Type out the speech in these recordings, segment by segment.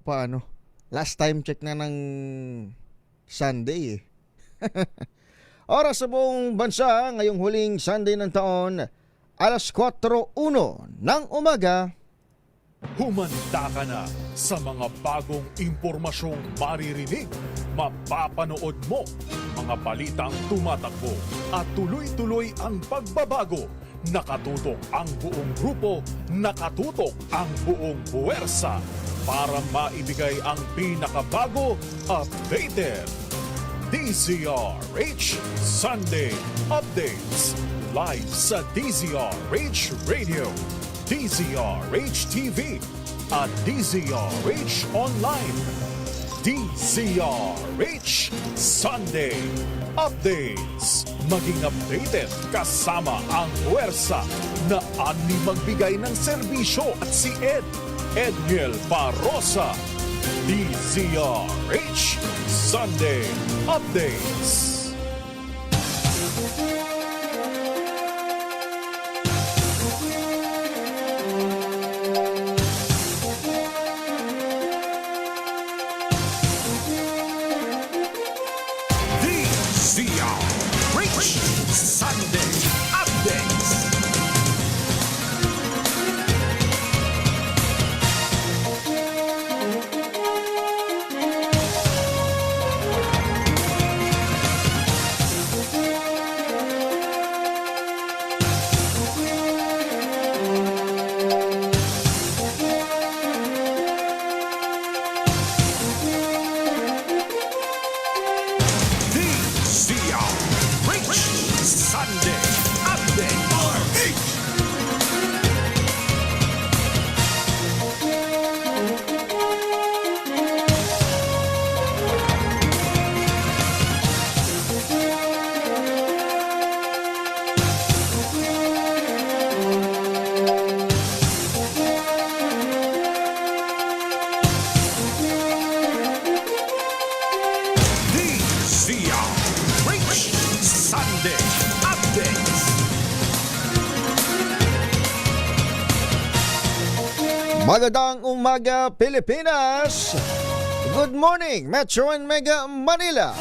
pa, ano. Last time check na ng Sunday eh. Oras sa buong bansa ngayong huling Sunday ng taon, alas 4:01 ng umaga. Humanda ka na sa mga bagong impormasyong maririnig, mapapanood mo, mga balitang tumatakbo at tuloy-tuloy ang pagbabago. Nakatutok ang buong grupo, nakatutok ang buong puwersa para maibigay ang pinakabago, updated. DZRH Sunday Updates live sa DZRH Radio, DZRH TV at DZRH Online. DZRH Sunday Updates. Maging updated kasama ang puwersa na ani magbigay ng serbisyo at si Edniel Barrosa. DZRH Sunday Updates. DZRH Sunday Updates. Sunday Update. DZRH Sunday Updates. Magandang umaga, Pilipinas! Good morning, Metro and Mega Manila!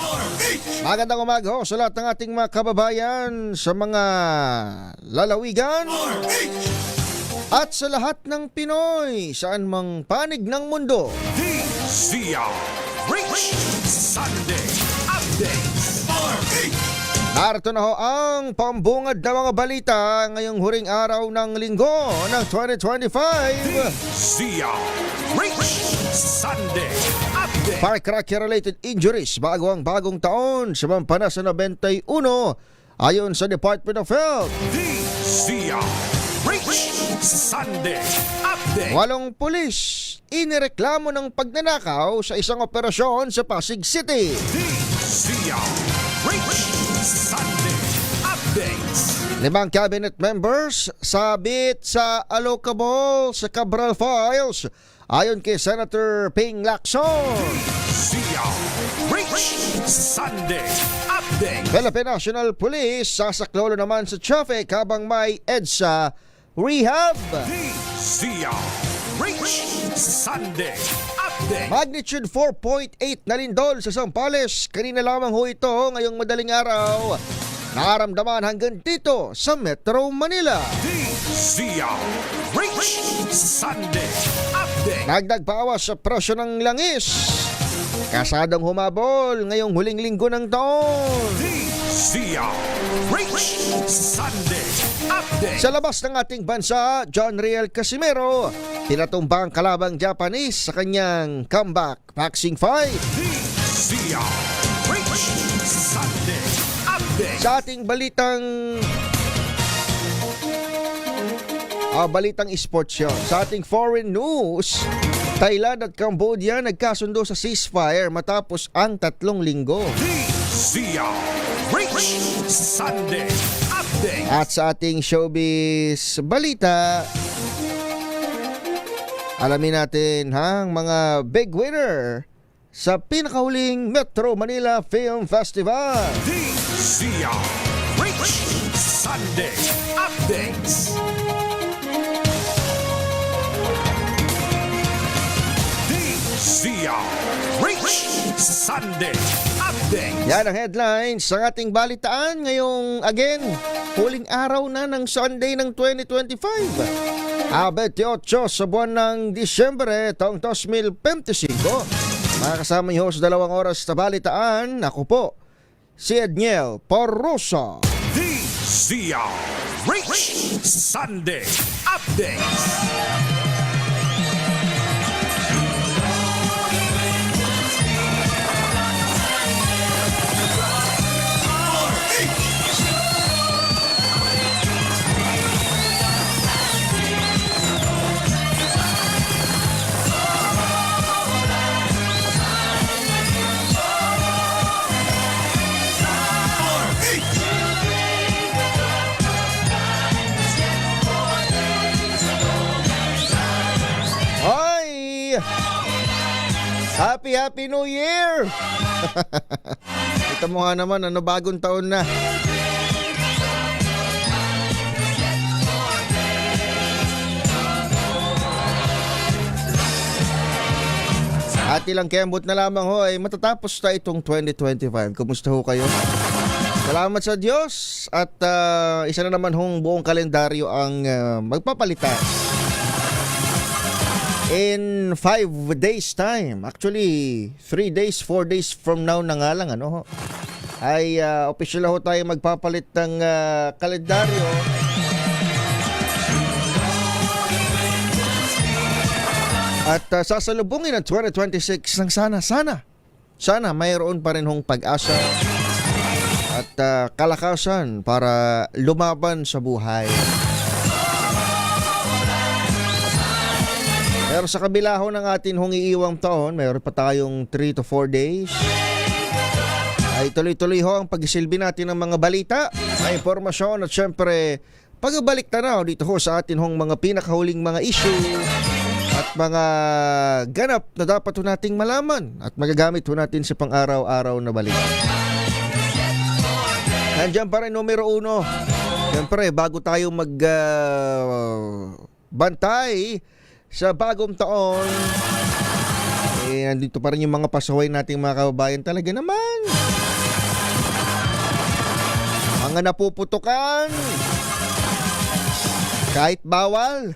Magandang umaga ho sa lahat ng ating mga kababayan sa mga lalawigan at sa lahat ng Pinoy saan mang panig ng mundo. DZRH Sunday Updates. Narito na ho ang pambungad na mga balita ngayong huling araw ng linggo ng 2025. DZRH Sunday Update. Firecracker-related injuries bago ang bagong taon sa mampanas na 91 ayon sa Department of Health. DZRH Sunday Update. 8 pulis inireklamo ng pagnanakaw sa isang operasyon sa Pasig City. DZRH Sunday Updates. 5 cabinet members sabit sa allocable sa Cabral Files ayon kay Senator Ping Lacson. DZRH Sunday Update. Philippine National Police sasaklolo naman sa traffic habang may EDSA rehab. DZRH Sunday Update. Magnitude 4.8 na lindol sa Zambales. Kanina lamang ho ito ngayong madaling araw. Naramdaman hanggang dito sa Metro Manila. DZRH Sunday Update. Dagdag bawas sa presyo ng langis. Kasadang humabol ngayong huling linggo ng taon. DZRH Sunday Update. Sa labas ng ating bansa, John Riel Casimero pinatumba ang kalabang Japanese sa kanyang comeback boxing fight. DZRH Sunday Update. Sa ating balitang sports yun. Sa ating foreign news, Thailand at Cambodia nagkasundo sa ceasefire matapos ang 3 linggo. DZRH Sunday Update. At sa ating showbiz balita, alamin natin ang mga big winner sa pinakahuling Metro Manila Film Festival. DZRH Sunday Updates. Rich Sunday Update. Yan ang headlines sa ating balitaan ngayong again, huling araw na ng Sunday ng 2025. 28 sa buwan ng Disyembre taong 2025. Makakasama niyo sa 2 oras na balitaan. Ako po, si Edniel Porrosa. Rich Sunday Updates. Happy New Year! Kita mo nga naman, bagong taon na. At ilang kembot na lamang ho ay matatapos na itong 2025. Kumusta ho kayo? Salamat sa Diyos at isa na naman hong buong kalendaryo ang magpapalitan. In 5 days time, actually 3 days, 4 days from now na nga lang, ay official ho tayo magpapalit ng kalendaryo. At sasalubungin ang 2026 ng sana mayroon pa rin hong pag-asa at kalakasan para lumaban sa buhay. Pero sa kabila ho ng atin hong iiwang taon, mayroon pa tayong 3 to 4 days. Ay tuloy-tuloy ho ang pagsisilbi natin ng mga balita, may impormasyon at syempre pagbalik tanaw dito ho sa atin hong mga pinakahuling mga issue at mga ganap na dapat ho nating malaman at magagamit ho natin sa pang-araw-araw na balita. Nandiyan pa rin numero 1. Syempre bago tayo bantay sa bagong taon, nandito pa rin yung mga pasaway nating mga kababayan. Talaga naman, mga napuputukan kahit bawal.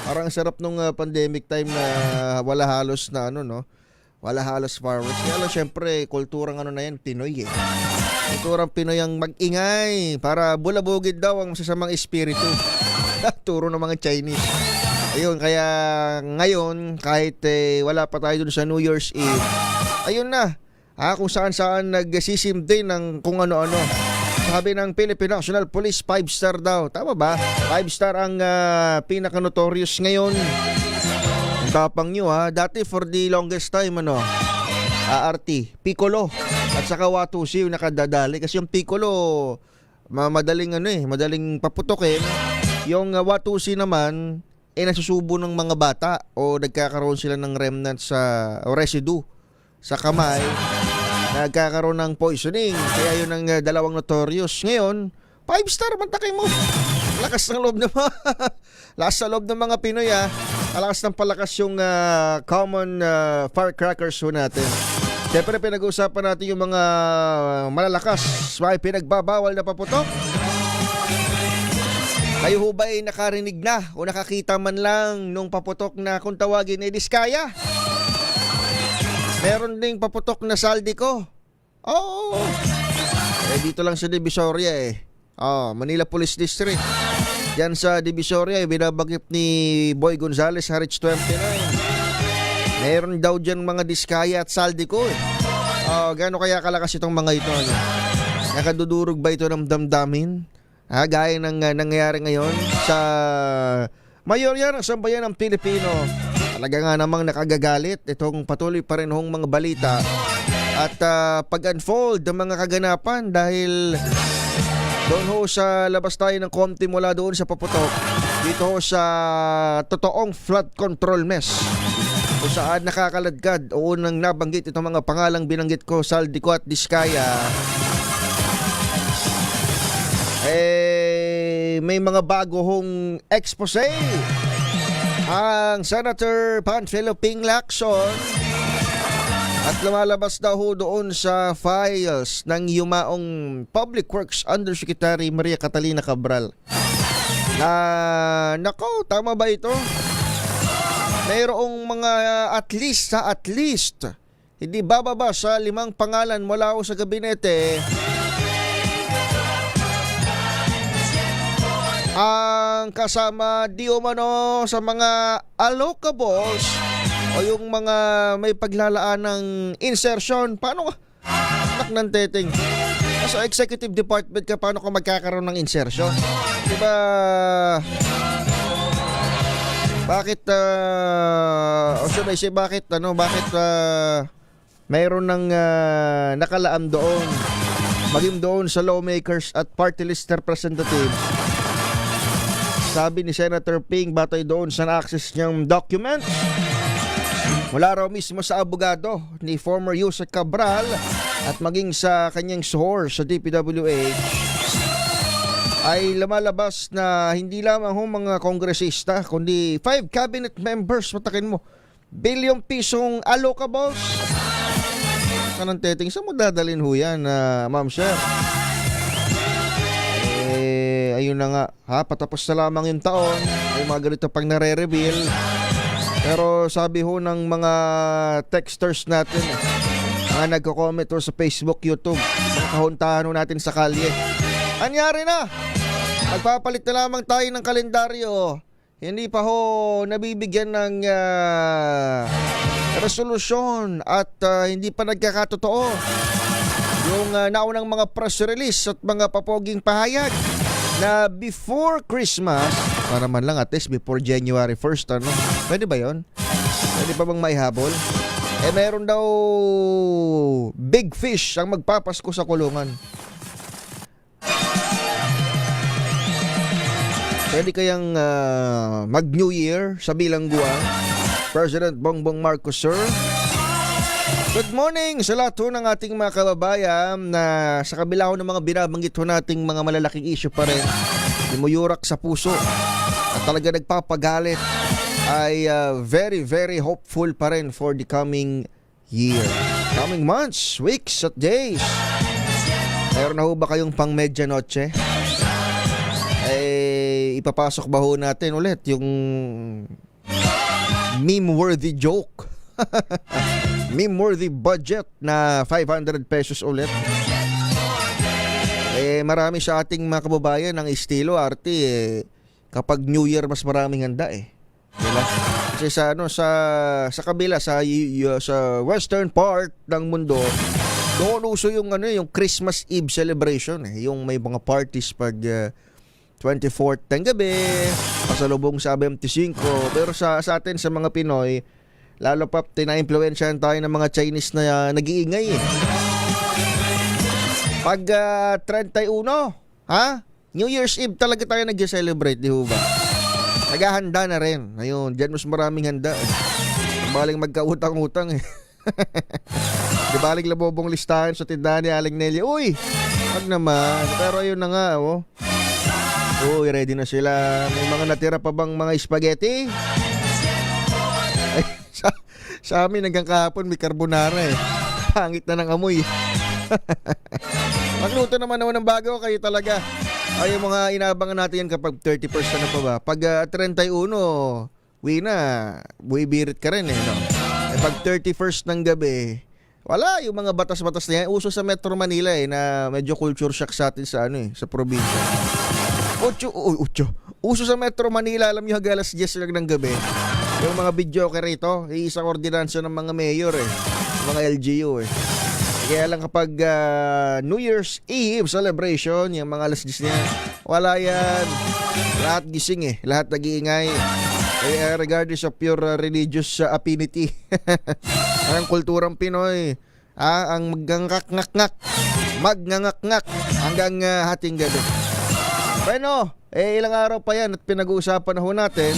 Parang sarap nung pandemic time na wala halos na wala halos fireworks. Kaya lang syempre kulturang na yan, Pinoy kulturang Pinoy ang mag-ingay para bulabugid daw ang masasamang espiritu. Turo ng mga Chinese. Ayun, kaya ngayon kahit wala pa tayo dun sa New Year's Eve, ayun na, kung saan-saan nagsisimdi ng kung ano-ano. Sabi ng Philippine National Police, 5-star daw. Tama ba? 5-star ang pinaka-notorious ngayon. Ang tapang nyo dati for the longest time RT, Piccolo at saka Watusi yung nakadadali. Kasi yung Piccolo madaling madaling paputokin. Yung Watusi naman nasusubo ng mga bata o nagkakaroon sila ng remnants o residue sa kamay, nagkakaroon ng poisoning. Kaya yun ang dalawang notorious. Ngayon 5-star, mantakay mo. Lakas ng loob lakas ng loob ng mga Pinoy Lakas ng palakas yung common firecrackers natin. Siyempre pinag-uusapan natin yung mga malalakas, may pinagbabawal na paputok. Kayo ho ba ay nakarinig na o nakakita man lang nung paputok na kung tawagin Diskaya? Meron ding paputok na Saldico. Oo. Dito lang sa Divisoria Manila Police District. Yan sa Divisoria binabagip ni Boy Gonzales, Harich 29. Meron daw dyan mga Diskaya at Saldico gaano kaya kalakas itong mga ito Nakadudurog ba ito ng damdamin? Gaya ng nangyayari ngayon sa mayorya ng sambayan ng Pilipino. Talaga nga namang nakagagalit itong patuloy pa rin hong mga balita at pag-unfold ng mga kaganapan dahil doon ho sa labas tayo ng konti mula doon sa paputok dito ho sa totoong flood control mess kung saan nakakaladkad o unang nabanggit itong mga pangalang binanggit ko, Saldico at Diskaya. May mga bago hong expose ang Senator Panfilo Ping Lacson at lumalabas daw ho doon sa files ng yumaong Public Works Undersecretary Maria Catalina Cabral. Nako, tama ba ito? Mayroong mga at least hindi bababa sa 5 pangalan mula ho sa gabinete ang kasama di umano sa mga allocables o yung mga may paglalaan ng insertion. Paano ka? Anak ng teteng. Sa executive department ka, paano ka magkakaroon ng insertion? Diba? Bakit mayroon ng nakalaam doon, maging doon sa lawmakers at party list representatives? Sabi ni Senator Ping, batay doon sa na-access niyang document mula raw mismo sa abogado ni former Yusek Cabral at maging sa kanyang source sa DPWH, ay lumalabas na hindi lamang mga kongresista kundi 5 cabinet members, matakin mo, bilyong pisong allocables. Kanang teteng, saan mo dadalhin ho yan, Ma'am Sir? Ayun na nga, patapos na lamang yung taon, ay mga ganito pang nare-reveal. Pero sabi ho ng mga texters natin, mga nagko-comment ho sa Facebook, YouTube, mga kahuntahan ho natin sa kalye, anyari na, magpapalit na lamang tayo ng kalendaryo. Hindi pa ho nabibigyan ng resolusyon at hindi pa nagkakatotoo yung naunang mga press release at mga papoging pahayag na before Christmas, para man lang at least before January 1st, ano? Pwede ba yon? Pwede pa bang maihabol? Meron daw big fish ang magpapasko sa kulungan. Pwede kayang mag-New Year sa bilangguan, President Bongbong Marcos, sir? Good morning sa lahat ng ating mga kababayan na sa kabila ng mga binabanggit nating mga malalaking issue pa rin, lumuyurak sa puso at talaga nagpapagalit, ay very, very hopeful pa rin for the coming year. Coming months, weeks at days. Meron na ho ba kayong pang medianoche? Ipapasok ba ho natin ulit yung meme-worthy joke? Meme-worthy budget na 500 pesos ulit. Marami sa ating mga kababayan ang estilo, arte, kapag New Year mas maraming handa diba? Kasi sa kabila sa western part ng mundo, doon uso yung yung Christmas Eve celebration, yung may mga parties pag 24th ng gabi, pasalubong sa 25. Pero sa atin sa mga Pinoy, lalo pa tina-impluwensyahan tayo ng mga Chinese na nag-iingay Pag 31, New Year's Eve talaga tayo nag-celebrate, di ba? Naghahanda na rin. Ayun, dyan mas maraming handa. Baling magkautang-utang Di baling labobong listahan sa tindahan ni Aling Nelia. Uy, wag naman. Pero ayun na nga, Uy, ready na sila. May mga natira pa bang mga spaghetti? Sa amin hanggang kahapon may carbonara Pangit na ng amoy. Magluto naman ng bago, kayo talaga. Ay, yung mga inabangan natin yan kapag 30% na pa ba. Pag 31, buibirit ka rin no? Pag 31st ng gabi, wala, yung mga batas-batas na yan. Uso sa Metro Manila na medyo culture shock sa atin sa sa probinsya. Uso sa Metro Manila, alam nyo, hanggang alas 10 lang ng gabi. Yung mga video rito, isang ordinansya ng mga mayor mga LGU Kaya lang kapag New Year's Eve celebration, yung mga alas 10 niya, wala yan. Lahat gising lahat nag-iingay. Regardless of your religious affinity. Ang kulturang Pinoy, ang maggangak-ngak-ngak hanggang hating gabi. Bueno, ilang araw pa yan at pinag-uusapan na ho natin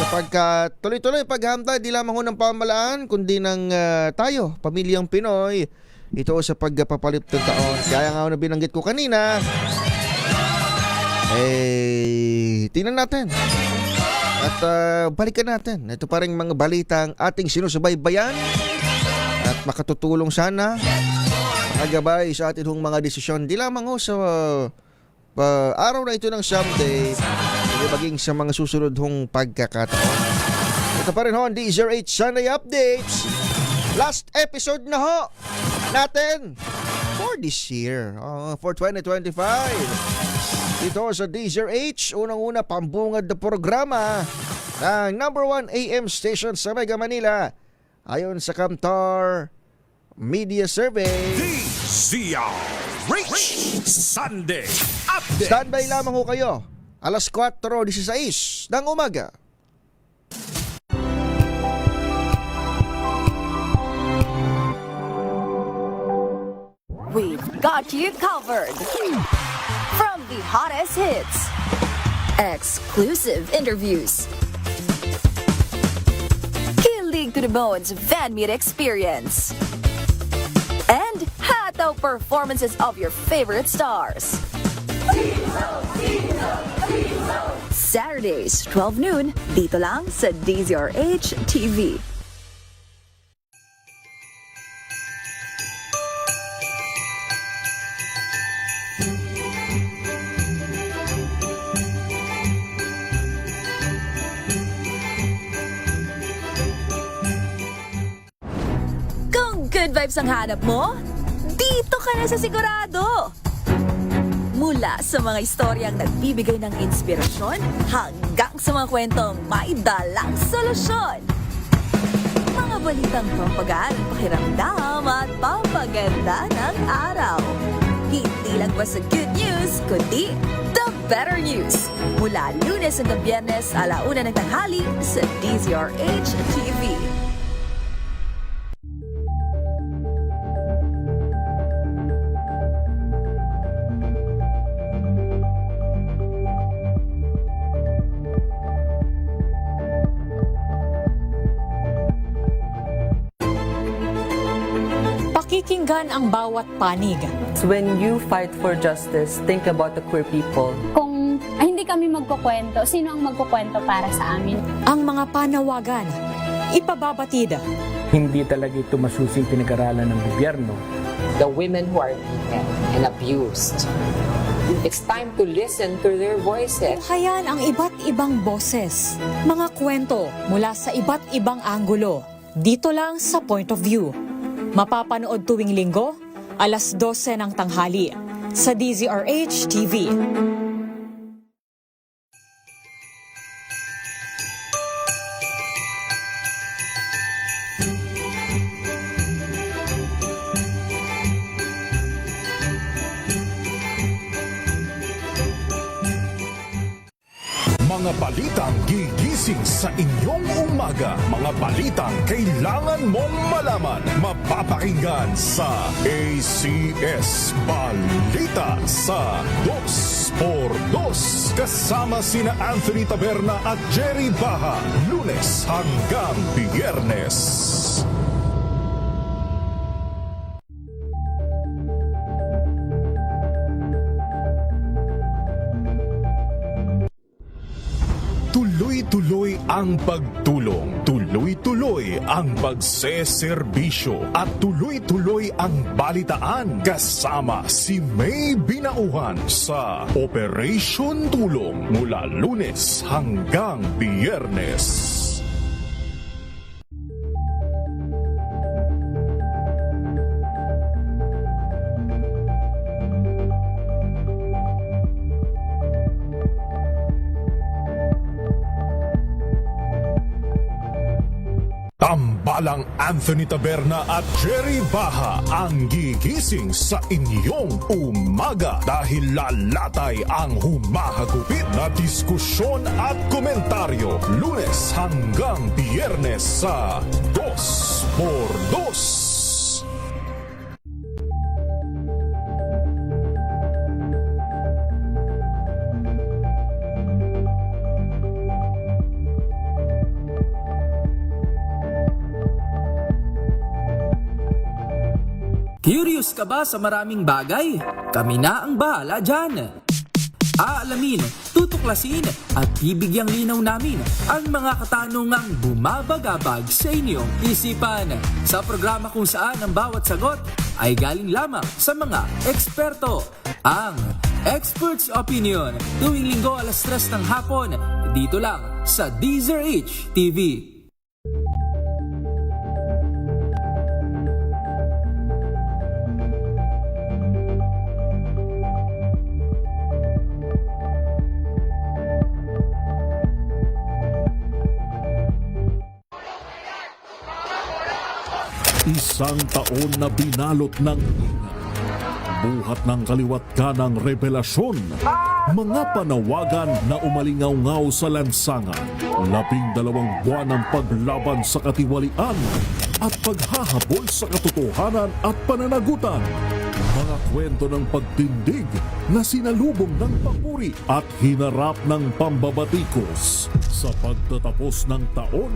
kapag tuloy-tuloy paghahanda di lamang ho ng pamahalaan kundi ng tayo, pamilyang Pinoy, ito sa pagpapalit ng taon. Kaya nga na binanggit ko kanina, tingnan natin At balikan natin. Ito pa rin mga balitang ating sinusubaybayan at makatutulong sana magabay sa atin hong mga desisyon. Di lamang ho sa araw na ito ng Sunday, hindi maging sa mga susunod hong pagkakataon. Ito pa rin ho ang DZRH Sunday Updates. Last episode na ho natin for this year, for 2025. Dito sa DZRH, unang-una pambungad na programa ng number 1 AM station sa Mega Manila ayon sa Kamtar Media Survey. DZRH Sunday Updates. Standby lamang ho kayo. Alas 4:16 ng umaga. We've got you covered. From the hottest hits, exclusive interviews, kilig to the bones fan meet experience, and hataw performances of your favorite stars. Saturdays, 12 noon, dito lang sa DZRH TV. Kung good vibes ang hanap mo, dito ka na sa sigurado! Mula sa mga istoryang nagbibigay ng inspirasyon hanggang sa mga kwentong may dalang solusyon. Mga balitang pampagaan, pakiramdam at pampaganda ng araw. Hindi lang ba sa good news, kundi the better news. Mula Lunes hanggang Biyernes, 1:00 ng tanghali sa DZRH TV. Pakikinggan ang bawat panig. When you fight for justice, think about the queer people. Kung hindi kami magkukwento, sino ang magkukwento para sa amin? Ang mga panawagan, ipababatid. Hindi talaga ito masusing pinag-aralan ng gobyerno. The women who are beaten and abused. It's time to listen to their voices. Tunghayan ang iba't ibang boses. Mga kwento mula sa iba't ibang anggulo. Dito lang sa Point of View. Mapapanood tuwing linggo, 12:00 ng tanghali sa DZRH TV. Mga balitang gigising sa inyong umaga. Mga balitang kailangan mong malaman. Mapapakinggan sa ACS Balita sa 2x2. Kasama sina Anthony Taberna at Jerry Baha. Lunes hanggang Biyernes. Tuloy-tuloy ang pagtulong, tuloy-tuloy ang pagseserbisyo, at tuloy-tuloy ang balitaan kasama si May Binauhan sa Operation Tulong mula Lunes hanggang Biyernes. Tambalang Anthony Taberna at Jerry Baha ang gigising sa inyong umaga dahil lalatay ang humahagupit na diskusyon at komentaryo Lunes hanggang Biyernes sa 2x2. Curious ka ba sa maraming bagay? Kami na ang bahala dyan. Aalamin, tutuklasin at bibigyang linaw namin ang mga katanungang bumabagabag sa inyong isipan. Sa programa kung saan ang bawat sagot ay galing lamang sa mga eksperto. Ang Expert's Opinion, tuwing linggo 3:00 ng hapon, dito lang sa DZRH TV. Isang taon na binalot ng ingat. Buhat ng kaliwat ka ng revelasyon. Mga panawagan na umalingaw-ngaw sa lansangan. 12 buwan ng paglaban sa katiwalian at paghahabol sa katotohanan at pananagutan. Mga kwento ng pagtindig na sinalubong ng papuri at hinarap ng pambabatikos. Sa pagtatapos ng taon,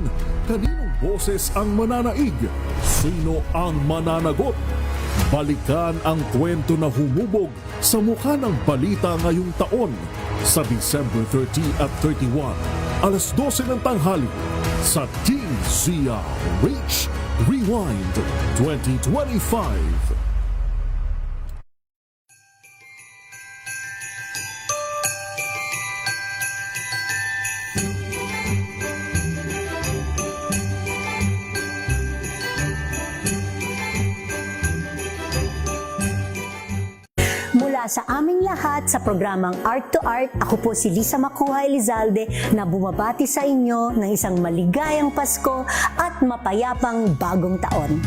kaninong boses ang mananaig? Sino ang mananagot? Balikan ang kwento na humubog sa mukha ng balita ngayong taon sa December 30 at 31, 12:00 ng tanghali sa DZRH Rewind 2025. Mula sa aming lahat sa programang Art to Art, ako po si Lisa Macuja Elizalde na bumabati sa inyo ng isang maligayang Pasko at mapayapang bagong taon.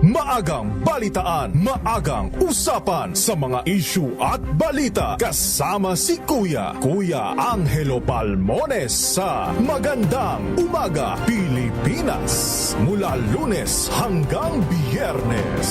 Maagang balitaan, maagang usapan sa mga issue at balita. Kasama si Kuya Angelo Palmones sa Magandang Umaga Pilipinas. Mula Lunes hanggang Biyernes.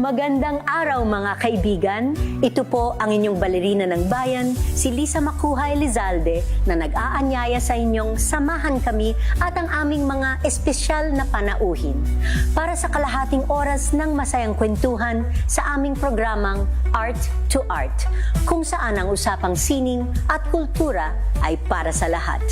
Magandang araw mga kaibigan. Ito po ang inyong balerina ng bayan, si Lisa Macuja Elizalde na nag-aanyaya sa inyong samahan kami at ang aming mga espesyal na panauhin para sa kalahating oras ng masayang kwentuhan sa aming programang Art to Art, kung saan ang usapang sining at kultura ay para sa lahat.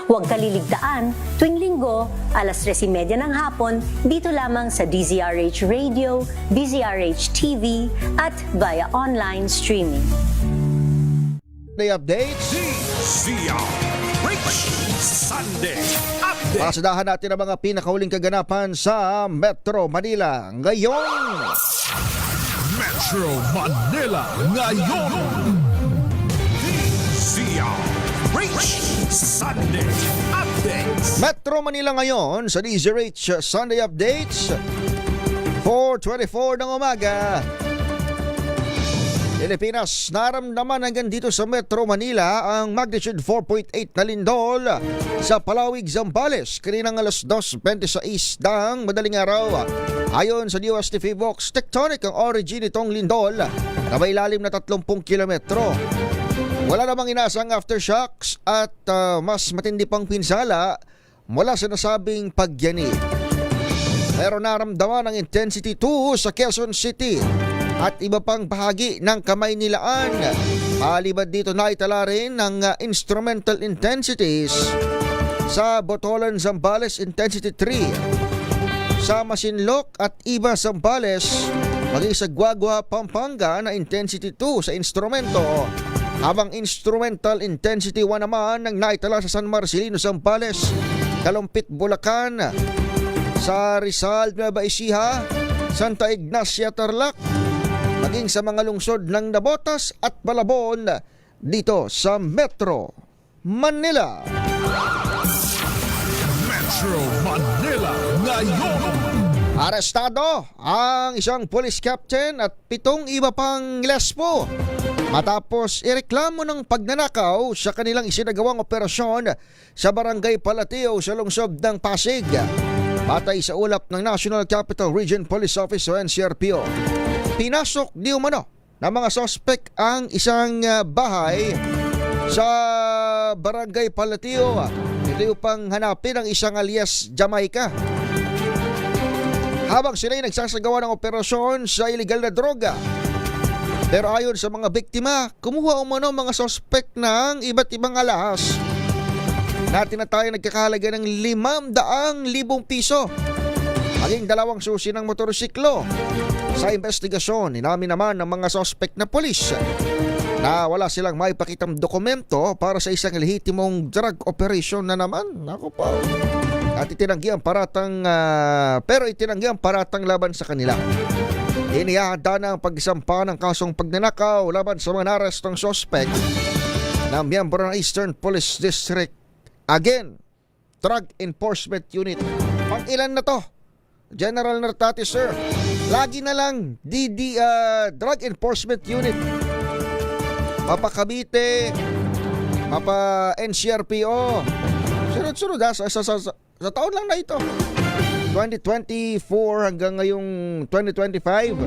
Huwag kaliligtaan, tuwing linggo, 3:30 ng hapon, dito lamang sa DZRH Radio, DZRH TV, at via online streaming. Day updates. DZRH Sunday Update. Pasadahan natin ang mga pinakahuling kaganapan sa Metro Manila ngayon. Metro Manila ngayon. DZRH Sunday Updates. Metro Manila ngayon sa DZRH Sunday Updates 4:24 ng umaga. Pilipinas, naramdaman hanggang dito sa Metro Manila ang magnitude 4.8 na lindol sa Palawig, Zambales kaninang 2:26 ng madaling araw. Ayon sa DOST Vox, tectonic ang origin nitong lindol na may lalim na 30 kilometro. Wala namang inaasang aftershocks at mas matindi pang pinsala mula sa nasabing pagyanig. Pero naramdaman ang intensity 2 sa Quezon City at iba pang bahagi ng Kamaynilaan. Palibad dito naitala rin ng instrumental intensities sa Botolan, Zambales intensity 3, sa Masinloc at Iba, Zambales, maging sa Guagua, Pampanga na intensity 2 sa instrumento. Habang instrumental intensity 1 naman ang naitala sa San Marcelino, Zambales, Kalumpit, Bulacan, sa Rizal, Nueva Ecija, Santa Ignacia, Tarlac, maging sa mga lungsod ng Navotas at Malabon dito sa Metro Manila. Metro Manila ngayon. ngayon. Arestado ang isang police captain at 7 iba pang lesbo matapos ireklamo ng pagnanakaw sa kanilang isinagawang operasyon sa Barangay Palatio sa lungsod ng Pasig. Batay sa ulap ng National Capital Region Police Office o NCRPO, pinasok di umano ng mga sospek ang isang bahay sa Barangay Palatio. Ito upang hanapin ang isang alias Jamaica. Habang sila'y nagsasagawa ng operasyon sa iligal na droga. Pero ayon sa mga biktima, kumuha umano mga sospek ng iba't ibang alahas na tinatayang nagkakahalaga ng 500,000 piso. Maging 2 susi ng motorsiklo. Sa investigasyon, inamin naman ng mga sospek na polis na wala silang maipakitang dokumento para sa isang lehitimong drug operation na naman. Naku po. At itinanggi ang paratang laban sa kanila. Inihahanda na ang pagsampa ng kasong pagnanakaw laban sa mga narestong sospek ng miyembro ng Eastern Police District. Again, Drug Enforcement Unit. Pang-ilan na to? General Nartati, sir. Lagi na lang Drug Enforcement Unit. Mapa Cavite, mapa NCRPO. Sunod-sunod sa taon lang na ito. 2024 hanggang ngayong 2025.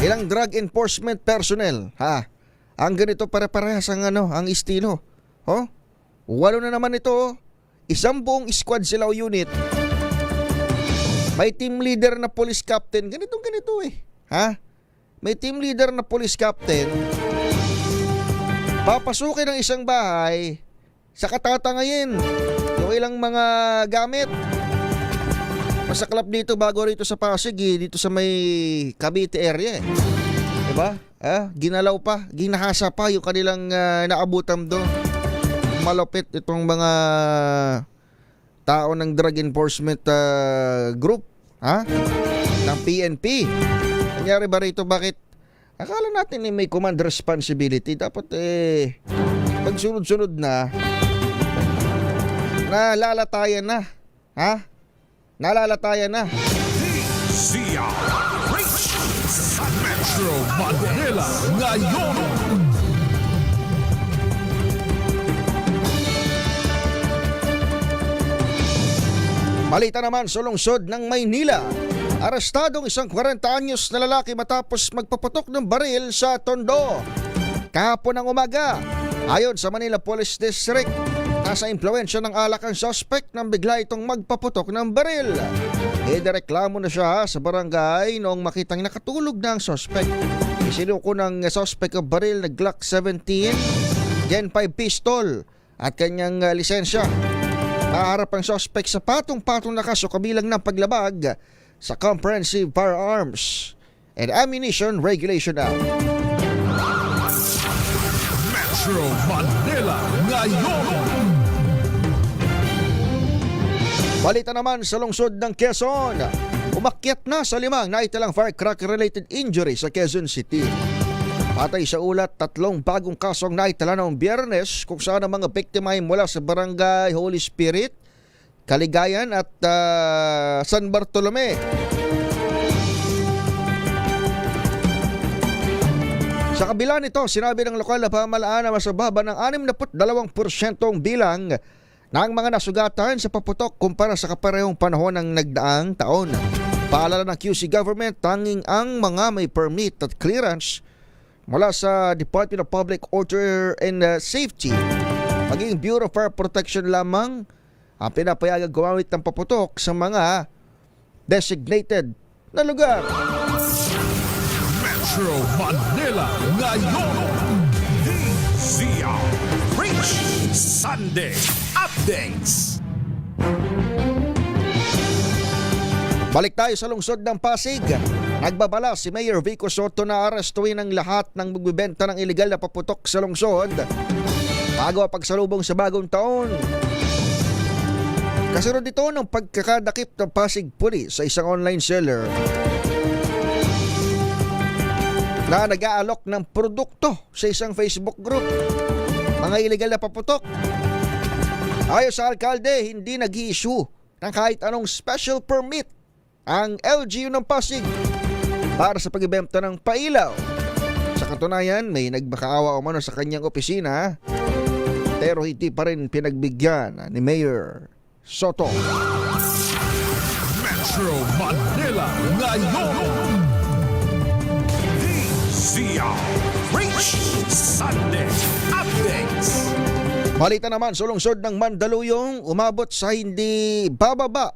Ilang drug enforcement personnel, ha? Ang ganito pare-parehas ang estilo. 8 na naman ito. Isang buong squad sila o unit. May team leader na police captain. Ganito eh. Ha? May team leader na police captain. Papasukin ng isang bahay sa katatangayin yung ilang mga gamit. Masaklap dito bago rito sa Pasig, dito sa may Cavite area. Diba? Ginalaw pa, ginahasa pa yung kanilang naabutan doon. Malupit itong mga tao ng drug enforcement group, ng PNP. Nangyari ba rito? Bakit? Akala natin may command responsibility. Dapat pag sunod-sunod na nalalatayan na. Nalalatayan na. DZRH sa Metro Manila ngayon. Balita naman sa lungsod ng Maynila. Arestadong isang 40 anyos na lalaki matapos magpaputok ng baril sa Tondo kahapon ng umaga. Ayon sa Manila Police District, nasa impluwensya ng alak ang suspect nang bigla itong magpaputok ng baril. Idireklamo na siya sa barangay noong makitang nakatulog na ang suspect. Isinuko ng suspect ang baril na Glock 17, Gen 5 pistol at kanyang lisensya. Naharap ang suspect sa patong-patong na kaso kabilang ng paglabag sa Comprehensive Firearms and Ammunition Regulation Act. Metro Manila ngayon. Balita naman sa lungsod ng Quezon. Umakyat na sa 5 naitalang firecracker-related injury sa Quezon City. Patay sa ulat, 3 bagong kasong naitala noong Biyernes kung saan ang mga biktima ay mula sa Barangay Holy Spirit, Caligayan at San Bartolome. Sa kabila nito, sinabi ng lokal na pamahalaan na mas mababa ng 62% bilang ng mga nasugatan sa paputok kumpara sa kaparehong panahon ng nagdaang taon. Paalala ng QC government, tanging ang mga may permit at clearance mula sa Department of Public Order and Safety, maging Bureau of Fire Protection lamang ang pinapayagang gumamit ng paputok sa mga designated na lugar. Metro Manila ngayon. DZRH Sunday Updates. Balik tayo sa lungsod ng Pasig. Nagbabala si Mayor Vico Soto na arestuin ang lahat ng magbibenta ng iligal na paputok sa lungsod bago ang pagsalubong sa bagong taon. Kasunod dito ng pagkakadakip ng Pasig Police sa isang online seller na nag-aalok ng produkto sa isang Facebook group, mga iligal na paputok. Ayon sa alkalde, hindi nag-i-issue ng kahit anong special permit ang LGU ng Pasig para sa pag-ibenta ng pailaw. Sa katunayan, may nagbakaawa umano sa kanyang opisina pero hindi pa rin pinagbigyan ni Mayor Soto. Metro Manila ngayon. DZRH Sunday Updates. Balita naman sa lungsod ng Mandaluyong, umabot sa hindi bababa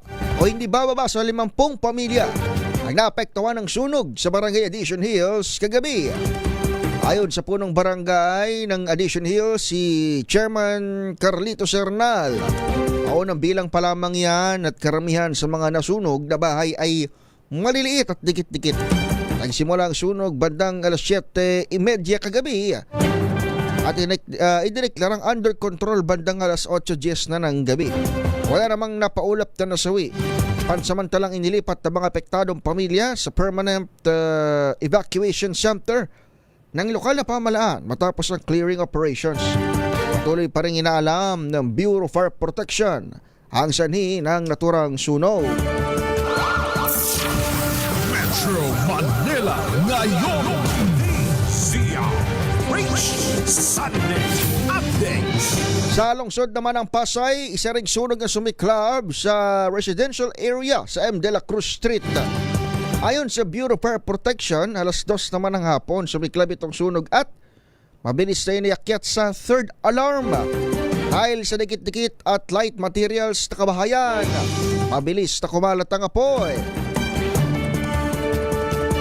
sa 50 pamilya ang naapektuhan ng sunog sa Barangay Addition Hills kagabi. Ayon sa punong barangay ng Addition Hills, si Chairman Carlito Cernal, maunang bilang pa lamang yan at karamihan sa mga nasunog na bahay ay maliliit at dikit-dikit. Nagsimula ang sunog bandang alas 7:30 kagabi at idineklarang under control bandang alas 8:10 na ng gabi. Wala namang napaulap na nasawi. Pansamantalang inilipat ng mga apektadong pamilya sa permanent evacuation center ng lokal na pamahalaan matapos ang clearing operations. Patuloy pa rin inaalam ng Bureau of Fire Protection ang sanhi ng naturang sunog. Metro Manila ngayon. DZRH Sunday Updates. Sa lungsod naman ng Pasay, isa ring sunog na sumiklab sa residential area sa M. De La Cruz Street. Ayon sa Bureau of Fire Protection, alas 2 naman ng hapon sumiklab itong sunog at mabilis na inakyat sa third alarm. Dahil sa dikit-dikit at light materials na kabahayan, mabilis na kumalat ang apoy.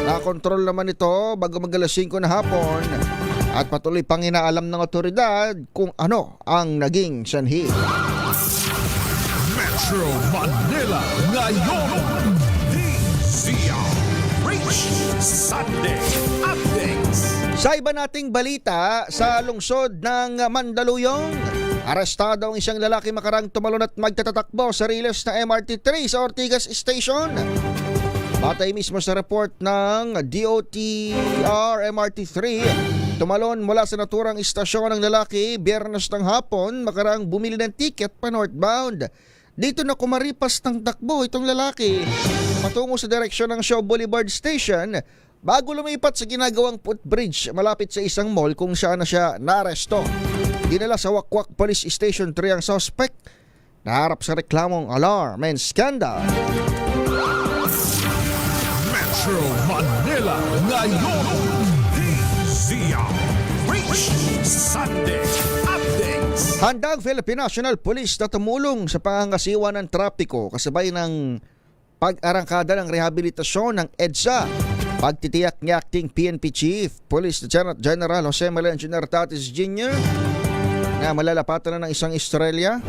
Nakontrol naman ito bago mag-alas 5 na hapon at patuloy pang inaalam ng otoridad kung ano ang naging sanhi. Metro Manila ngayon. DZRH Sunday Updates. Sa iba nating balita, sa lungsod ng Mandaluyong, arestado ang isang lalaki makarang tumalon at magtatatakbo sa riles na MRT3 sa Ortigas Station. Batay mismo sa report ng DOTR MRT3, tumalon mula sa naturang istasyon ng lalaki Biyernes ng hapon makarang bumili ng ticket pa northbound. Dito na kumaripas ng takbo itong lalaki patungo sa direksyon ng Shaw Boulevard Station bago lumipat sa ginagawang footbridge malapit sa isang mall kung saan na siya naaresto. Dinala sa Wakwak Police Station 3 ang suspect na harap sa reklamong alarm and scandal. Metro Manila ngayon. DZRH Sunday Updates. Handa ang Philippine National Police na tumulong sa pangangasiwa ng trapiko kasabay ng pag-arangkada ng rehabilitasyon ng EDSA. Pagtitiyak ni Acting PNP Chief Police Lieutenant General Jose Manuel Engineer Tatis Jr. na malalapatan na ng isang Australia.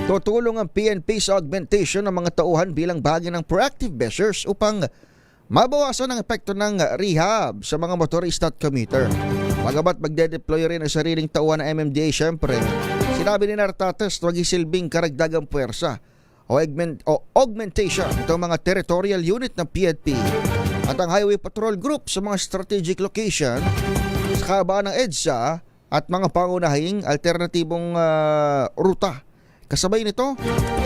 Tutulong ang PNP sa augmentation ng mga tauhan bilang bahagi ng proactive measures upang mabawasan ang epekto ng rehab sa mga motorista at commuter. Magabat magde-deploy rin ang sariling tauhan ng MMDA, syempre, sinabi ni Nartates na magisilbing karagdagang puwersa o augmentation itong mga territorial unit ng PNP at ang Highway Patrol Group sa mga strategic location sa kabaan ng EDSA at mga pangunahing alternatibong ruta. Kasabay nito,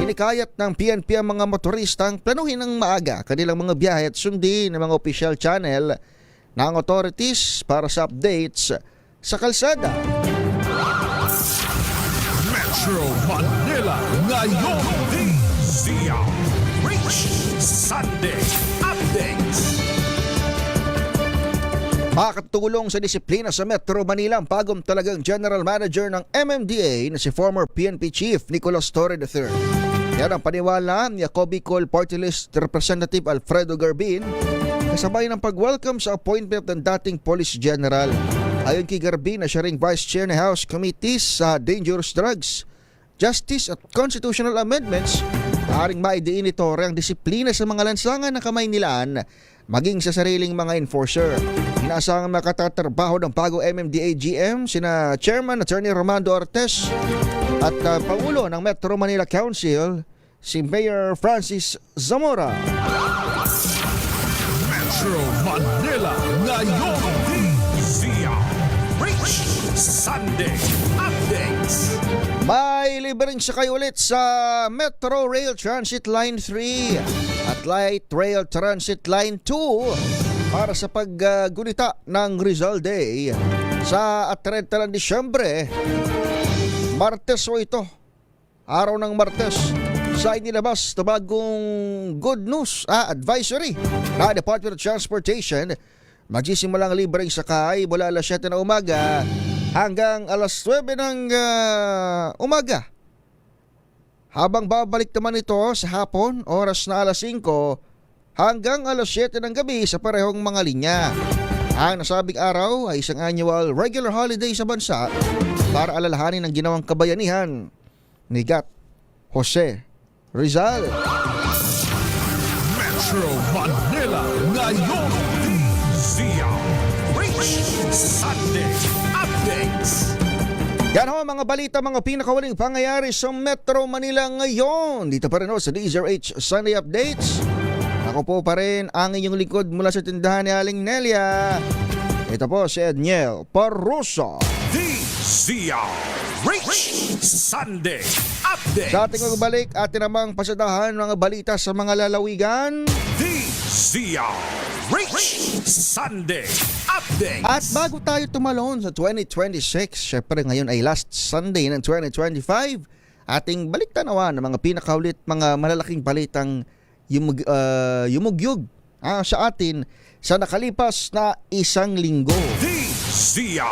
inikayat ng PNP ang mga motoristang planuhin ng maaga kanilang mga biyahe at sundin ng mga official channel ng authorities para sa updates sa kalsada. Metro Manila ngayon. DZRH Sunday Updates. Makakatulong sa disiplina sa Metro Manila ang bagong talagang General Manager ng MMDA na si former PNP Chief Nicolas Torre III. Yan ang paniwala ni Bicol Party List Representative Alfredo Garbin kasabay ng pag-welcome sa appointment ng dating Police General. Ayon kay Garbin na siya ring Vice Chair ng House Committees sa Dangerous Drugs, Justice at Constitutional Amendments, maaaring maidiin ni Torre ang disiplina sa mga lansangan ng Kamaynilaan maging sa sariling mga enforcer. Inaasahang makatatrabaho ng bago MMDA GM sina Chairman Attorney Romando Ortez at Pangulo ng Metro Manila Council si Mayor Francis Zamora. Metro Manila ngayon. DZRH Sunday Updates. May libreng sakay ulit sa Metro Rail Transit Line 3 at Light Rail Transit Line 2 para sa paggunita ng Rizal Day sa 30 ng Disyembre. Martes o ito, araw ng Martes, sa inilabas na bagong good news advisory na Department of Transportation. Magsisimula ang libreng sakay mula alas 7 ng umaga hanggang alas 9 ng umaga. Habang babalik naman ito sa hapon, oras na alas 5 hanggang alas 7 ng gabi sa parehong mga linya. Ang nasabing araw ay isang annual regular holiday sa bansa para alalahanin ang ginawang kabayanihan ni Gat Jose Rizal. Metro Manila ngayon. DZRH Sunday Updates. Yan ho ang mga balita, mga pinakawaling pangyayari sa Metro Manila ngayon. Dito pa rin ho sa DZRH Sunday Updates. Ako po pa rin ang inyong lingkod mula sa tindahan ni Aling Nelia. Ito po si Edniel Parrosa. DZRH Sunday Updates. Sa ating magbalik, atin namang pasadahan mga balita sa mga lalawigan. DZRH Sunday Updates. At bago tayo tumalon sa 2026, syempre ngayon ay last Sunday ng 2025, ating baliktanawan ng mga pinakaulit, mga malalaking balitang yumugyug sa atin sa nakalipas na isang linggo. DZRH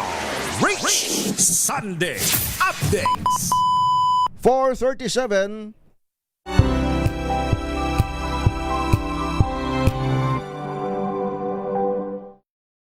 Sunday Updates. 4:37.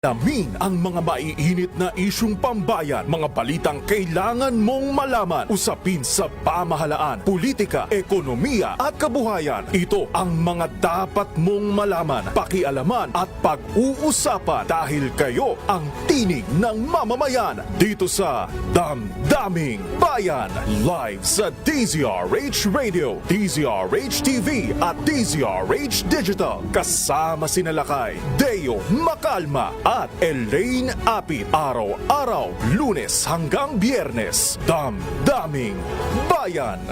Alamin ang mga maiinit na isyung pambayan, mga balitang kailangan mong malaman, usapin sa pamahalaan, politika, ekonomiya at kabuhayan. Ito ang mga dapat mong malaman, pakialaman at pag-uusapan dahil kayo ang tinig ng mamamayan dito sa Damdaming Bayan. Live sa DZRH Radio, DZRH TV at DZRH Digital. Kasama sinalakay Deo Macalma at Elaine Apit. Araw-araw, Lunes hanggang Biyernes. Damdaming Bayan.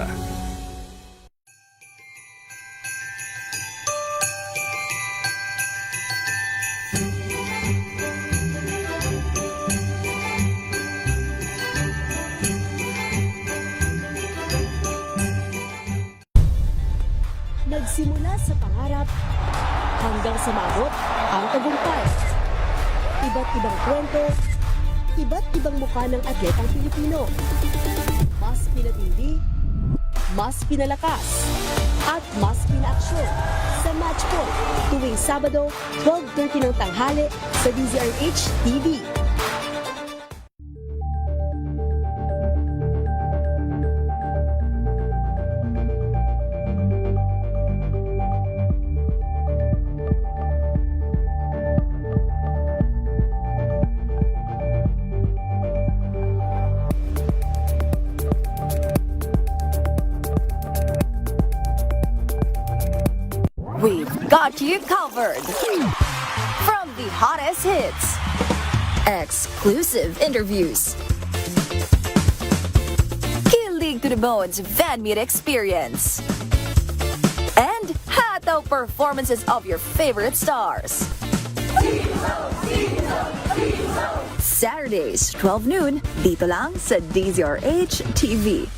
Nagsimula sa pangarap hanggang sa maabot ang tagumpay. Iba't ibang kwento, iba't ibang mukha ng atletang Pilipino. Mas pinatindi, mas pinalakas, at mas pinaaksyon sa Match Point tuwing Sabado, 12:30 ng tanghali sa DZRH TV. We've got you covered. From the hottest hits, exclusive interviews, kilig to the bones fan meet experience, and hataw performances of your favorite stars. Saturdays, 12 noon, dito lang sa DZRH TV.